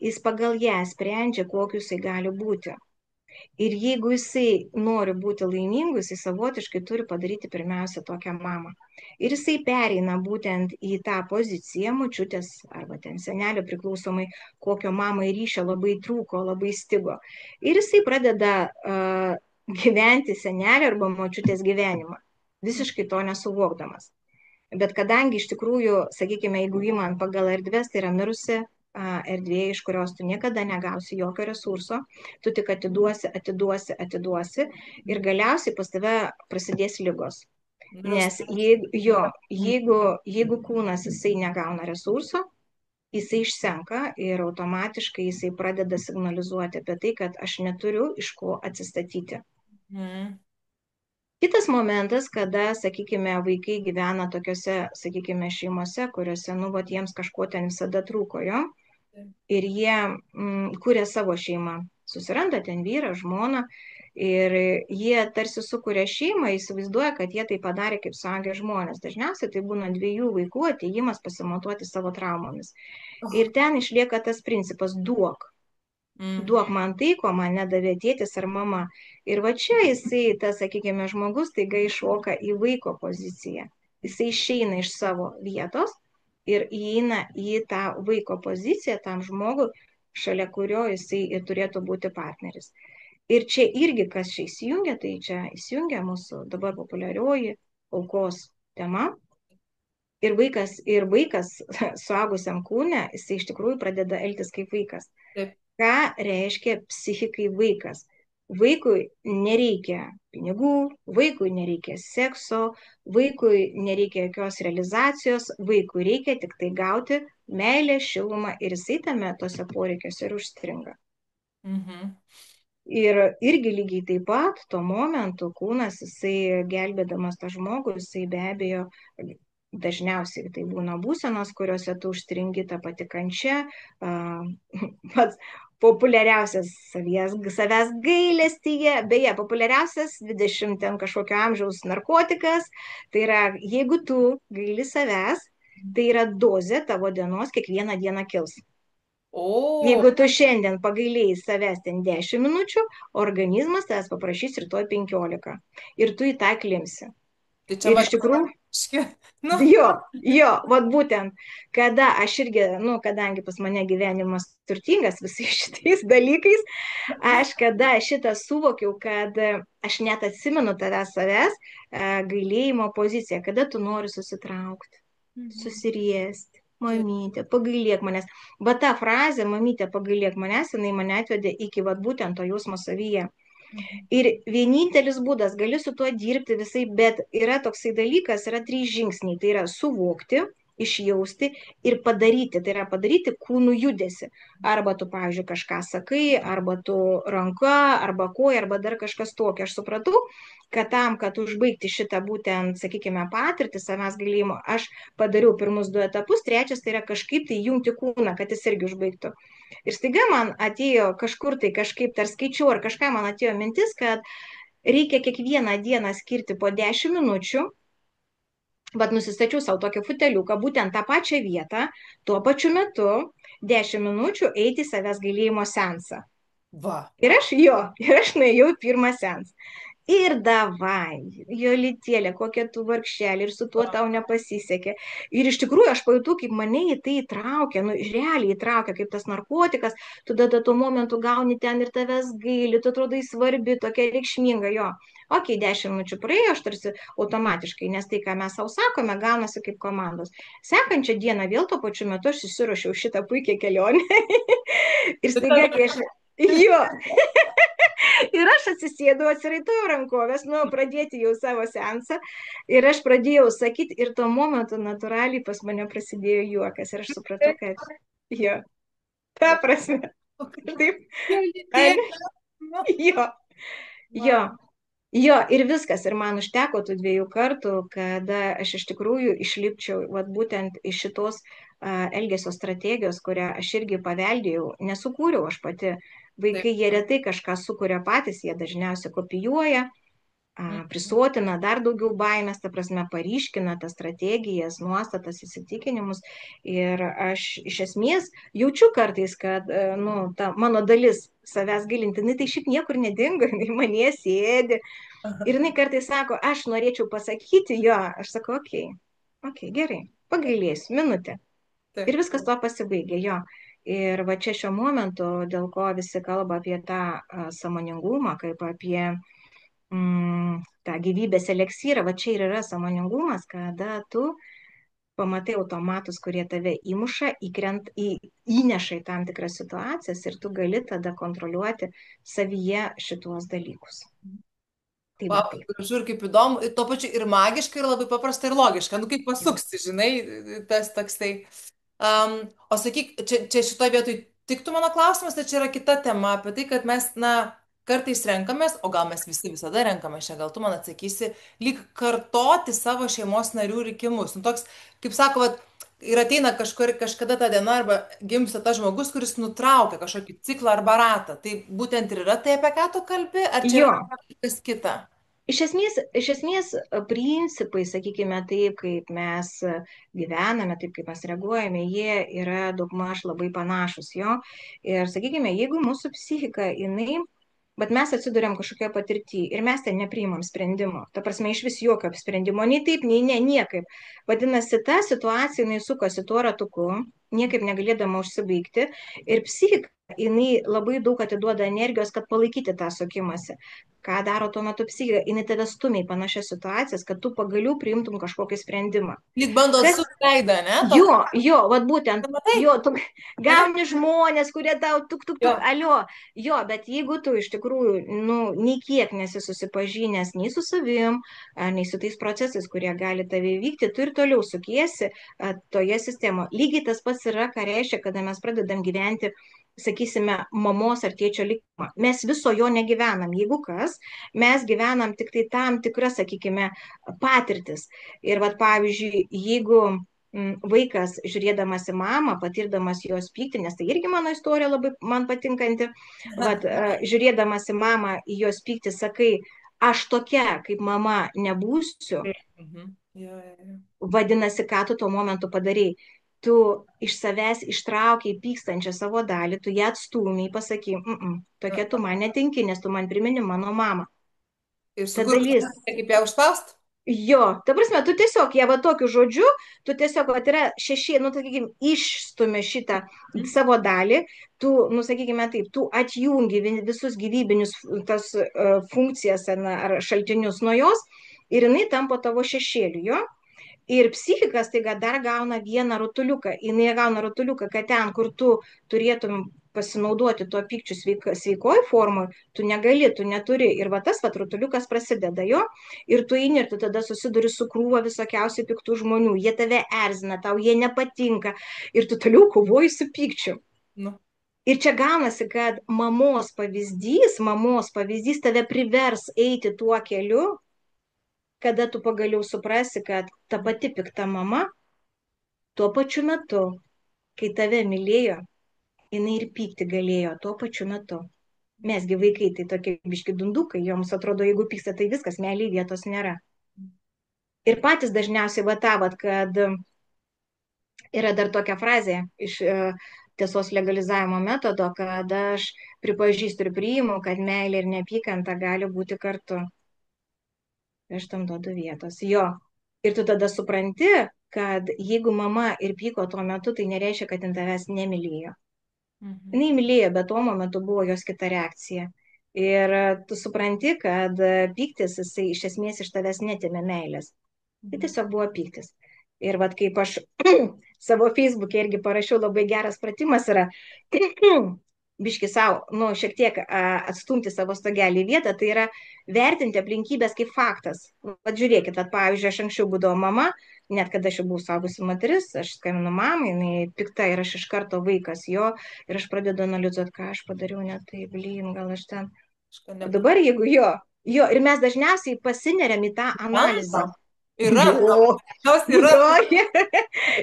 Jis pagal ją sprendžia, kokiu jisai gali būti. Ir jeigu jisai nori būti laimingu, jisai savotiškai turi padaryti pirmiausia tokią mamą. Ir jisai pereina būtent į tą poziciją močiutės arba ten senelio priklausomai, kokio mamai ryšio labai trūko, labai stigo. Ir jisai pradeda gyventi senelio arba močiutės gyvenimą, visiškai to nesuvokdamas. Bet kadangi iš tikrųjų, sakykime, jeigu įman pagal erdvės, tai yra mirusi erdvė, iš kurios tu niekada negausi jokio resurso, tu tik atiduosi, atiduosi, atiduosi ir galiausiai pas tave prasidės ligos. Nes jeigu kūnas jisai negauna resurso, jisai išsenka ir automatiškai jisai pradeda signalizuoti apie tai, kad aš neturiu iš ko atsistatyti. Mhm. Kitas momentas, kada, sakykime, vaikai gyvena tokiuose, sakykime, šeimose, kuriuose, nu, vat, jiems kažko ten visada trūko jo, ir jie kuria savo šeimą, susiranda ten vyrą, žmoną, ir jie tarsi sukuria šeimą, įsivaizduoja, kad jie tai padarė kaip suaugę žmonės. Dažniausiai tai būna 2 vaikų atėjimas pasimatuoti savo traumomis. Ir ten išlieka tas principas duok. Duok man tai, ko man nedavė tėtis ar mama. Ir va čia jisai, tas, sakykime, žmogus, taiga iššoka į vaiko poziciją. Jisai išeina iš savo vietos ir įeina į tą vaiko poziciją, tam žmogui, šalia kurio jisai ir turėtų būti partneris. Ir čia irgi, kas čia įsijungia, tai čia įsijungia mūsų dabar populiarioji aukos tema. Ir vaikas suaugusiam kūne, jisai iš tikrųjų pradeda elgtis kaip vaikas. Taip. Ką reiškia psichikai vaikas? Vaikui nereikia pinigų, vaikui nereikia sekso, vaikui nereikia jokios realizacijos, vaikui reikia tik tai gauti meilę, šilumą ir jisai tame tose poreikiuose ir užstringa. Mhm. Ir irgi lygiai taip pat tuo momentu kūnas, jisai gelbėdamas tą žmogų, jisai be abejo, dažniausiai tai būna būsenos, kuriuose tu užstringi, ta pati kančia, pats populiariausias savęs gailestyje, beje, populiariausias 20 ten kažkokio amžiaus narkotikas, tai yra, jeigu tu gaili savęs, tai yra dozė tavo dienos kiekvieną dieną kils. O, Jeigu tu šiandien pagailėjai savęs ten 10 minučių, organizmas tavęs paprašys rytoj 15. Ir tu į tą klimsi. tai čia Ir iš tikrųjų, nu, jo, vat būtent, kada aš irgi, nu, kadangi pas mane gyvenimas turtingas visais šitais dalykais, aš kada šitą suvokiau, kad aš net atsimenu tavęs savęs gailėjimo poziciją, kada tu nori susitraukti, susiriesti, mamytė, pagailėk manęs. Va ta frazė, mamytė, pagailėk manęs, jinai mane atvedė iki vat būtent to jausmo savyje. Ir vienintelis būdas, gali su tuo dirbti visai, bet yra toksai dalykas, yra 3 žingsniai. Tai yra suvokti, išjausti ir padaryti. Tai yra padaryti kūnų judesi. Arba tu, pavyzdžiui, kažką sakai, arba tu ranka, arba koja, arba dar kažkas tokio. Aš supratau, kad tam, kad užbaigti šitą būtent, sakykime, patirtį savęs gailėjimo, aš padariau pirmus 2 etapus, 3 tai yra kažkaip tai jungti kūną, kad jis irgi užbaigtų. Ir staiga man atėjo kažkur tai kažkaip tar skaičiau ar kažką man atėjo mintis, kad reikia kiekvieną dieną skirti po 10 minučių, bet nusistačiau savo tokį futeliuką, būtent tą pačią vietą, tuo pačiu metu 10 minučių eiti į savęs gailėjimo seansą. va. Ir aš nuėjau į pirmą seansą. Ir davai, Jolitėlė, kokia tu vargšelė, ir su tuo tau nepasisekė. Ir iš tikrųjų aš pajutau, kaip mane į tai įtraukia, nu, realiai įtraukia, kaip tas narkotikas, tu tada tuo momentu gauni ten ir tavęs gaili, tu atrodai svarbi, tokia reikšminga, jo. Ok, 10 minučių praėjo, aš tarsi automatiškai, nes tai, ką mes savo sakome, gaunasi kaip komandos. Sekančią dieną vėl tuo pačiu metu aš susiruošiau šitą puikią kelionę. Ir staiga, kai aš... Jo. Ir aš atsisėdau, atsiraitojau rankovės, nu, pradėti jau savo seansą. Ir aš pradėjau sakyti, ir tuo momentu natūraliai pas mane prasidėjo juokas. Ir aš supratau, kad jo, ta prasme. Taip. Jo, jo. Jo, ir viskas. Ir man užteko tų 2 kartų, kada aš iš tikrųjų išlipčiau vat, būtent iš šitos elgesio strategijos, kurią aš irgi paveldėjau, nesukūriau aš pati. Vaikai, jie retai kažką sukuria patys, jie dažniausiai kopijuoja. Mhm. prisotina dar daugiau baimės, ta prasme, paryškina tas strategijas, nuostatas, įsitikinimus. Ir aš iš esmės jaučiu kartais, kad nu, ta mano dalis savęs gilinti, tai šiaip niekur nedingo, jinai manie sėdi. Ir jinai kartais sako, aš norėčiau pasakyti jo, aš sakau, okei, gerai, pagailėsiu, minutę. Ir Taip. viskas to pasibaigė, jo. Ir va čia šiuo momentu, dėl ko visi kalba apie tą sąmoningumą, kaip apie tą gyvybės eliksyrą, va čia ir yra sąmoningumas, kada tu pamatai automatus, kurie tave įmuša, įneša į tam tikras situacijas ir tu gali tada kontroliuoti savyje šituos dalykus. Tai va Wow, taip. kaip gražu ir kaip įdomu, ir tuo pačiu ir magiška, ir labai paprasta, ir logiška. Nu, kaip pasuksi, žinai, tas toks tai. O sakyk, čia šitoje vietoje tiktų mano klausimas, tai čia yra kita tema apie tai, kad mes, na, kartais renkamės, o gal mes visi visada renkamės, čia gal tu man atsakysi, lyg kartoti savo šeimos narių likimus. Nu, toks, kaip sako, vat, ir ateina kažkada ta diena arba gimsta tas žmogus, kuris nutraukia kažkokį ciklą arba ratą. Tai būtent ir yra tai, apie ką tu kalbi, ar čia Jo, yra kas kita? iš esmės principai, sakykime, taip, kaip mes gyvename, taip, kaip mes reaguojame, jie yra daugmaž labai panašus, jo. Ir, sakykime, jeigu mūsų psichika, jinai, bet mes atsiduriam kažkokioje patirtyje ir mes ten nepriimam sprendimo, ta prasme, iš vis jokio sprendimo, nei taip, nei ne, niekaip. Vadinasi, ta situacija, jinai sukasi tuo ratuku, niekaip negalėdama užsibaigti ir psichika, jinai labai daug atiduoda energijos, kad palaikyti tą sukimąsi. Ką daro tuo metu psichika? Jinai tave stumia į panašias situacijas, kad tu pagaliau priimtum kažkokį sprendimą. Lyg bando Kas atsukti veidą, ne? Toks, jo, vad būtent, matai? jo, tu Ne? gauni žmonės, kurie tau tuk, Jo. alio, jo, bet jeigu tu iš tikrųjų, nu, nei kiek nesi susipažinęs nei su savim, nei su tais procesais, kurie gali tave įvykti, tu ir toliau sukiesi toje sistemoje. Lygiai tas pats yra, ką reiškia, kada mes pradedam gyventi, sakysime, mamos ar tėčio likimą. Mes viso jo negyvenam. Jeigu kas, mes gyvenam tik tai tam tikras, sakykime, patirtis. Ir vad, pavyzdžiui, jeigu vaikas, žiūrėdamas į mamą, patirdamas jos pyktį, nes tai irgi mano istorija labai man patinkanti, vat, žiūrėdamas į mamą, į jos pyktį, sakai, aš tokia kaip mama nebūsiu, Mhm. Jo, jo, jo. vadinasi, ką tu tuo momentu padarėjai. Tu iš savęs ištraukiai pykstančią savo dalį, tu ją atstūmiai, pasakai, tokia tu man netinki, nes tu man primeni mano mamą. Ir Ta sukurti dalis. kaip ją užspaust? Jo, ta prasme, tu tiesiog ją va tokiu žodžiu, tu tiesiog, va, yra šešiai, nu, sakykime, išstumi šitą Mhm. savo dalį, tu, nu, sakykime taip, tu atjungi visus gyvybinius tas funkcijas ar šaltinius nuo jos ir jinai tampa tavo šešėliu, jo. Ir psichikas taiga dar gauna vieną rutuliuką. Jis gauna rutuliuką, kad ten, kur tu turėtum pasinaudoti tuo pykčiu sveikoj formui, tu negali, tu neturi. Ir va tas va rutuliukas prasideda jo. Ir tu eini ir tu tada susiduri su krūva visokiausių piktų žmonių. Jie tave erzina, tau jie nepatinka. Ir tu toliau kovoji su pykčiu. Nu, Ir čia gaunasi, kad mamos pavyzdys tave privers eiti tuo keliu, kada tu pagaliau suprasi, kad ta pati pikta mama tuo pačiu metu, kai tave mylėjo, jinai ir pykti galėjo tuo pačiu metu. Mesgi vaikai tai tokie biški dundukai, joms atrodo, jeigu pyksta, tai viskas, meiliai vietos nėra. Ir patys dažniausiai vatavat, kad yra dar tokia frazė iš tiesos legalizavimo metodo, kad aš pripažįstu ir priimu, kad meilė ir neapykanta gali būti kartu. Aš tam duodu vietos. Jo. Ir tu tada supranti, kad jeigu mama ir pyko tuo metu, tai nereiškia, kad jin tavęs nemylėjo. mhm. Jis mylėjo, bet tuo momentu buvo jos kita reakcija. Ir tu supranti, kad pyktis, jisai iš esmės iš tavęs netėmė meilės. Tai Mhm. tiesiog buvo pyktis. Ir vad kaip aš savo Facebook'e irgi parašiau, labai geras pratimas yra, biški savo, nu, šiek tiek atstumti savo stogelį į vietą, tai yra vertinti aplinkybės kaip faktas. Vat žiūrėkit, vat, pavyzdžiui, aš anksčiau būdavo mama, net kada aš jau buvau saugusi moteris, aš skambinu mamai, jinai pikta ir aš iš karto vaikas jo, ir aš pradedu analizuoti, ką aš padariau ne taip, blyn, gal aš ten. Kažką O dabar nepadariau. jeigu jo, ir mes dažniausiai pasineriam į tą Supranta? analizę. Yra, Jo, jos yra. jo.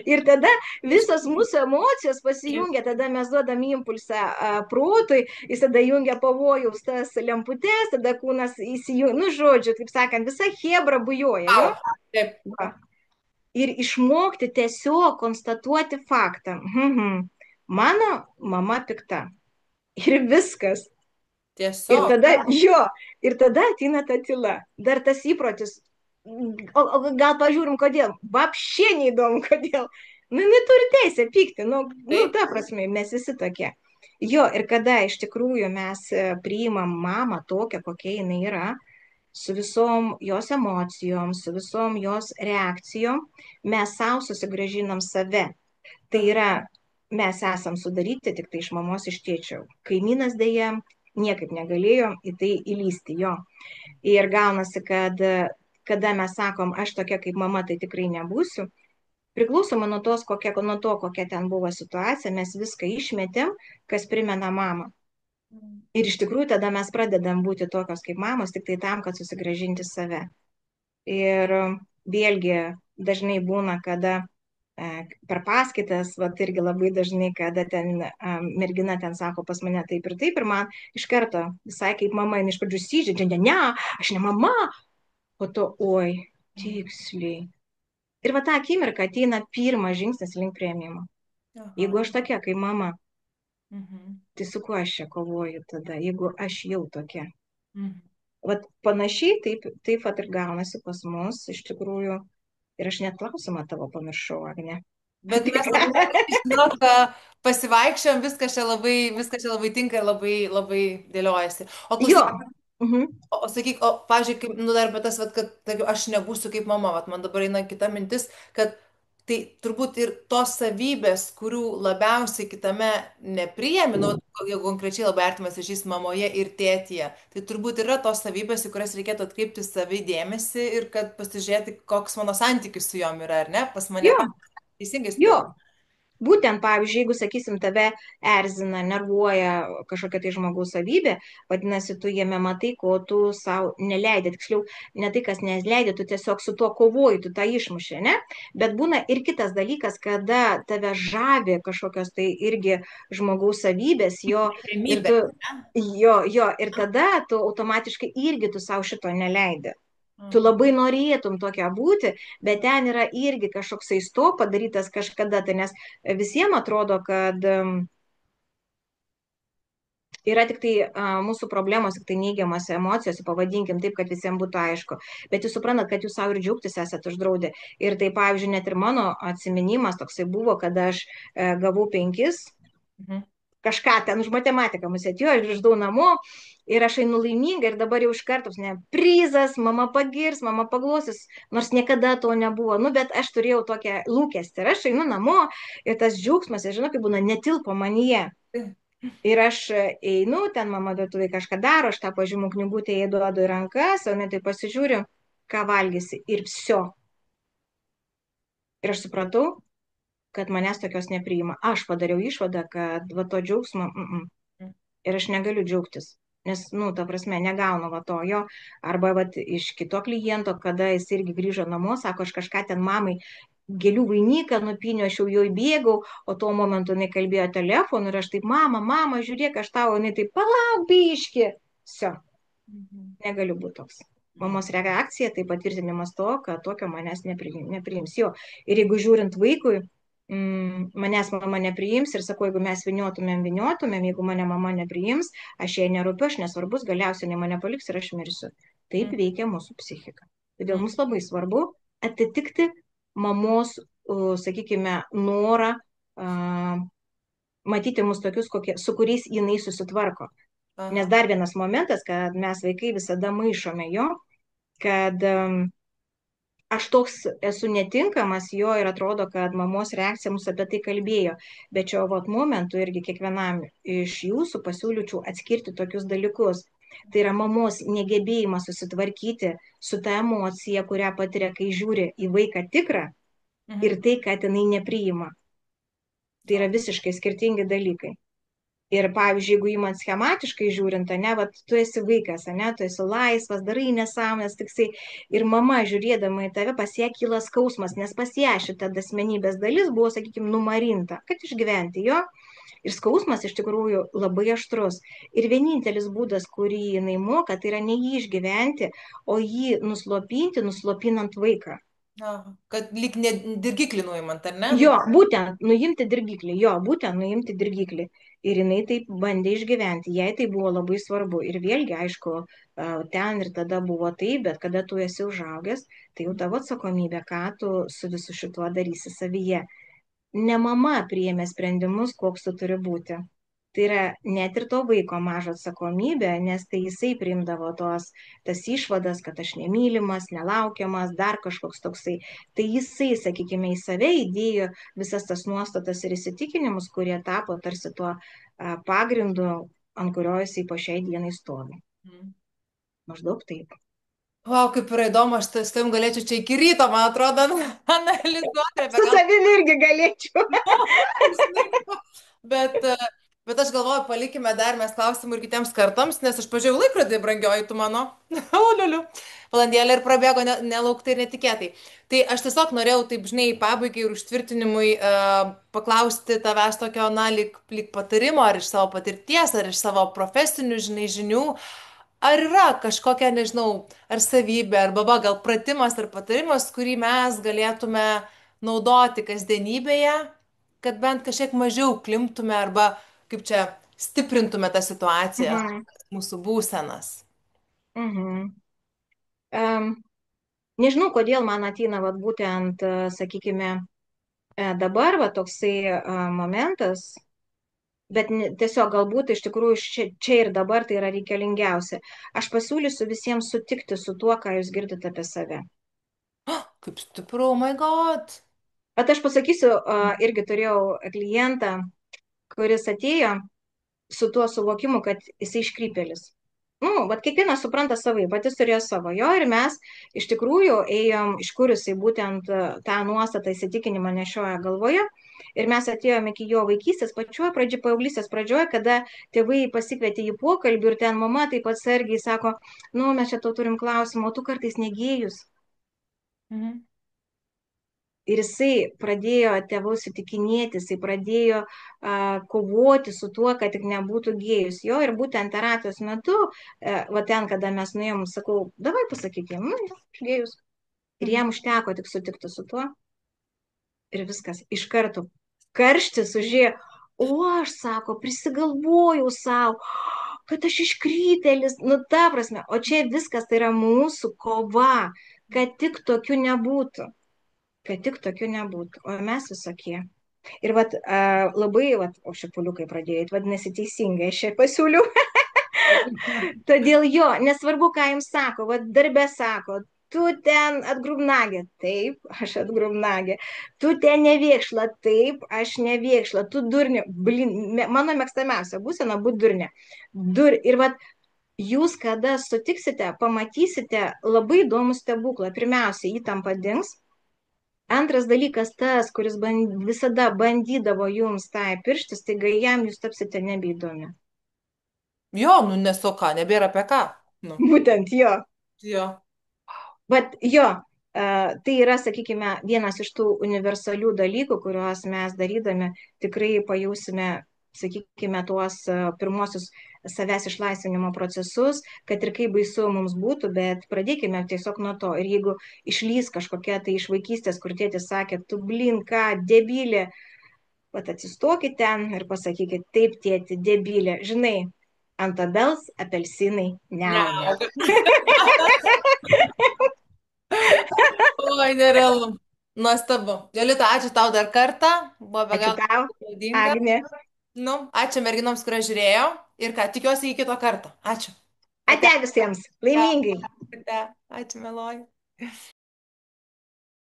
Ir tada visos mūsų emocijos pasijungia, tada mes duodam impulsą protui, jis tada jungia pavojaus tas lemputės, tada kūnas įsijungia, nu žodžiu, kaip sakant, visa hebra bujoja, jo. Wow. Taip, Va. Ir išmokti tiesiog konstatuoti faktą. Mhm. Mano mama pikta. Ir viskas. Ir tiesiog. tada, jo, ir tada ateina ta tyla. Dar tas įprotis. O gal pažiūrim, kodėl. Vapšė neįdomu, kodėl. Nu, jinai turi teisę pykti. Nu, Taip. ta prasme, mes visi tokie. Jo, ir kada iš tikrųjų mes priimam mamą tokią, kokia jinai yra, su visom jos emocijom, su visom jos reakcijom, mes savo susigražinam save. Tai Aha. yra, mes esam sudaryti tik tai iš mamos iš tėčio. Kaimynas dėja niekaip negalėjo į tai įlysti jo. Ir gaunasi, kad kada mes sakom, aš tokia kaip mama, tai tikrai nebūsiu, priklausomai nuo to, kokia ten buvo situacija, mes viską išmetėm, kas primena mamą. Ir iš tikrųjų tada mes pradedam būti tokios kaip mamos, tik tai tam, kad susigražinti save. Ir vėlgi dažnai būna, kada per paskaitas, vat irgi labai dažnai, kada ten mergina ten sako pas mane taip, ir man iš karto, visai kaip mama, iš pradžių įsižeidžia, ne, aš ne mama, po to, oi, tiksliai. Ir va tą akimirką ateina pirmas žingsnis link prieimimo. Aha. Jeigu aš tokia kaip mama, Mhm. tai su kuo aš čia kovoju tada, jeigu aš jau tokia. Mhm. Vat panašiai taip vat ir gaunasi pas mus iš tikrųjų. Ir aš net klausimą tavo pamiršau, ar ne? Bet Apie mes ką? labai, žinok, pasivaikščiojom, viskas čia labai tinka ir labai, labai dėliojasi. O Jo. klausyk, Mhm. o sakyk, o, pažiūrėk, kaip, nu dar apie tas, vat, kad tarkim, aš nebūsiu kaip mama, vat, man dabar eina kita mintis, kad tai turbūt ir tos savybės, kurių labiausiai kitame nepriemi, nu, jeigu konkrečiai labai artimas ryšys mamoje ir tėtyje, tai turbūt yra tos savybės, į kurias reikėtų atkreipti savį dėmesį ir kad pasižiūrėti, koks mano santykis su jom yra, ar ne, pas mane. Jo, Teisingai jo. spėjau. Būtent, pavyzdžiui, jeigu, sakysim, tave erzina, nervuoja kažkokia tai žmogaus savybė, vadinasi, tu jame matai, ko tu savo neleidai. Tiksliau, ne tai, kas neleidai, tu tiesiog su tuo kovoji, tu tą išmuši, ne? Bet būna ir kitas dalykas, kada tave žavi kažkokios tai irgi žmogaus savybės, jo, ir Remybė. tu, jo, ir tada tu automatiškai irgi tu savo šito neleidai. Tu Mhm. labai norėtum tokia būti, bet ten yra irgi kažkoks aisto padarytas kažkada, tai nes visiems atrodo, kad yra tik tai mūsų problemos, tik tai neigiamas emocijos, pavadinkim taip, kad visiems būtų aišku. Bet jūs suprantat, kad jūs savo ir džiaugtis esate uždraudę. Ir tai, pavyzdžiui, net ir mano atsiminimas toksai buvo, kada aš gavau 5, Mhm. kažką ten už matematiką mus atėjo, aš grįždau namo ir aš einu laiminga ir dabar jau iš karto, ne, prizas, mama pagirs, mama paglosys, nors niekada to nebuvo, nu, bet aš turėjau tokią lūkestį ir aš einu namo ir tas džiaugsmas, aš žinau, kaip būna, netilpo manyje. Ir aš einu, ten mama virtuvėje kažką daro, aš tą pažymų knygutę įduodu į rankas, o ne tai pasižiūriu, ką valgysi ir viso. Ir aš supratau, kad manęs tokios nepriima. Aš padariau išvadą, kad va to džiaugsmo, ir aš negaliu džiaugtis. Nes, nu, ta prasme, negaunu va to jo. Arba va iš kito kliento, kada jis irgi grįžo namo, sako, aš kažką ten mamai gėlių vainiką nupyniau, aš jau jo įbėgau, o tuo momentu jinai kalbėjo telefonu ir aš taip, mama, žiūrėk, aš tau, jinai taip, palauk, biški. Sio, Mhm. negaliu būti toks. Mhm. Mamos reakcija tai patvirtinimas to, kad tokio manęs nepriims jo. Ir jeigu žiūrint vaikui, manęs mama nepriims ir sakau, jeigu mes viniotumėm, jeigu mane mama nepriims, aš jai nerūpiu, aš nesvarbus, galiausiai mane paliks ir aš mirsiu. Taip veikia mūsų psichika. Todėl mums labai svarbu atitikti mamos, sakykime, norą matyti mus tokius, su kuriais jinai susitvarko. Nes Aha. dar vienas momentas, kad mes vaikai visada maišome jo, kad aš toks esu netinkamas jo ir atrodo, kad mamos reakcija mus apie tai kalbėjo. Bet šio vat momentu irgi kiekvienam iš jūsų pasiūlyčiau atskirti tokius dalykus. Tai yra mamos negebėjimas susitvarkyti su ta emocija, kurią patiria, kai žiūri į vaiką tikrą ir Mhm. tai, kad jinai nepriima. Tai O, yra visiškai skirtingi dalykai. Ir pavyzdžiui, jeigu įmant schematiškai žiūrint, ne, vat, tu esi vaikas, ne, tu esi laisvas, darai nesąmonės, tiksai. Ir mama, žiūrėdama į tave, pas ją kyla skausmas, nes pas ją šita asmenybės dalis buvo, sakykime, numarinta, kad išgyventi jo. Ir skausmas iš tikrųjų labai aštrus. Ir vienintelis būdas, kurį jinai moka, tai yra ne jį išgyventi, o jį nuslopinti, nuslopinant vaiką. Aha. Kad lyg ne dirgiklį nuimant, ar ne? Jo, būtent nuimti dirgiklį, jo, būtent nuimti dirgiklį. Ir jinai taip bandė išgyventi, jai tai buvo labai svarbu. Ir vėlgi, aišku, ten ir tada buvo taip, bet kada tu esi užaugęs, tai jau tavo atsakomybė, ką tu su visu šituo darysi savyje. Ne mama priėmė sprendimus, koks tu turi būti. Tai yra net ir to vaiko mažo atsakomybė, nes tai jisai priimdavo tas išvadas, kad aš nemylimas, nelaukiamas, dar kažkoks toksai. Tai jisai, sakykime, į save įdėjo visas tas nuostatas ir įsitikinimus, kurie tapo tarsi tuo pagrindu, ant kurio jisai po šiai dienai stovi. Mhm. Maždaug taip. Vau, kaip yra įdomu, aš su tavim galėčiau čia iki ryto, man atrodo, analizuoti, apie Su gal. savimi irgi galėčiau. Bet, bet aš galvoju, palikime dar mes klausimų ir kitiems kartams, nes aš pažiūrėjau laikrodį, brangioji, tu mano. O, liuliu. Valandėlė ir prabėgo nelauktai ir netikėtai. Tai aš tiesiog norėjau, taip žinai, pabaigai ir užtvirtinimui paklausti tavęs tokio, na, lyg patarimo, ar iš savo patirties, ar iš savo profesinių, žinai, žinių. Ar yra kažkokia, nežinau, ar savybė, ar baba, gal pratimas ar patarimas, kurį mes galėtume naudoti kasdienybėje, kad bent kažkiek mažiau klimtume arba, kaip čia, stiprintume tą situaciją, Mhm. mūsų būsenas. Mhm. Um, nežinau, kodėl man ateina vat, būtent, sakykime, dabar va, toksai momentas, bet tiesiog galbūt iš tikrųjų čia ir dabar tai yra reikalingiausia. Aš pasiūlysiu visiems sutikti su tuo, ką jūs girdite apie save. Kaip stipru, oh my God. Bet aš pasakysiu, irgi turėjau klientą, kuris atėjo su tuo suvokimu, kad jisai iškrypėlis. Nu, bet kiekvienas supranta savai, patys turėjo savo jo ir mes iš tikrųjų ėjom, iš kur jisai būtent tą nuostatą įsitikinimą nešioja galvoje. Ir mes atėjome iki jo vaikystės pačioje pradžioje, paauglystės pradžioje, kada tėvai pasikvietė į pokalbį ir ten mama taip atsargiai sako, nu, mes čia tau turim klausimą, o tu kartais negėjus. Mhm. Ir jisai pradėjo tėvus įtikinėti, jisai pradėjo kovoti su tuo, kad tik nebūtų gėjus. Jo ir būtent terapijos metu, va ten, kada mes nuėjom, sakau, davai pasakyk jam, nu, aš gėjus. Ir Mhm. jam užteko tik sutikti su tuo. Ir viskas, iš karto karštis užėjo. O aš, sako, prisigalvojau savo, kad aš iškrypėlis, nu ta prasme, o čia viskas tai yra mūsų kova, kad tik tokių nebūtų. Kad tik tokių nebūtų, o mes visokie. Ir vat, labai, vat, o šipuliukai pradėjo, vadinasi teisingai, aš čia pasiūliau. Todėl jo, nesvarbu, ką jums sako, vat darbė sako, tu ten atgrubnagė, taip, aš atgrubnagė, tu ten nevėkšla, taip, aš nevėkšla, tu durnė, blin, mano mėgstamiausia būsena būti durnė. Ir vat, jūs kada sutiksite, pamatysite labai įdomų stebuklą. Pirmiausia, įtampa dings. Antras dalykas tas, kuris visada bandydavo jums tai pirštis, tai jam jūs tapsite nebeįdomi. Jo, nu nesu ką, nebėra apie ką. Nu, Būtent jo. jo. Bet jo, tai yra, sakykime, vienas iš tų universalių dalykų, kuriuos mes darydami tikrai pajusime, sakykime, tuos pirmosius savęs išlaisvinimo procesus, kad ir kaip baisu mums būtų, bet pradėkime tiesiog nuo to. Ir jeigu išlys kažkokia tai iš vaikystės, kur tėtis sakė, tu blin, ką, debilė, pat atsistokit ten ir pasakykit, taip, tėti, debilė, žinai, ant obels apelsinai neauga. Neauga. Oi, nerealu. Nuostabu. Jolita, ačiū tau dar kartą. Buvo be Ačiū galo tau, naudinga. Agnė. Nu, ačiū merginoms, kurios žiūrėjo. Ir ką, tikiuosi iki kito karto. Ačiū. Ate. Ate visiems, Ate. laimingai. Ate. Ačiū, meloji.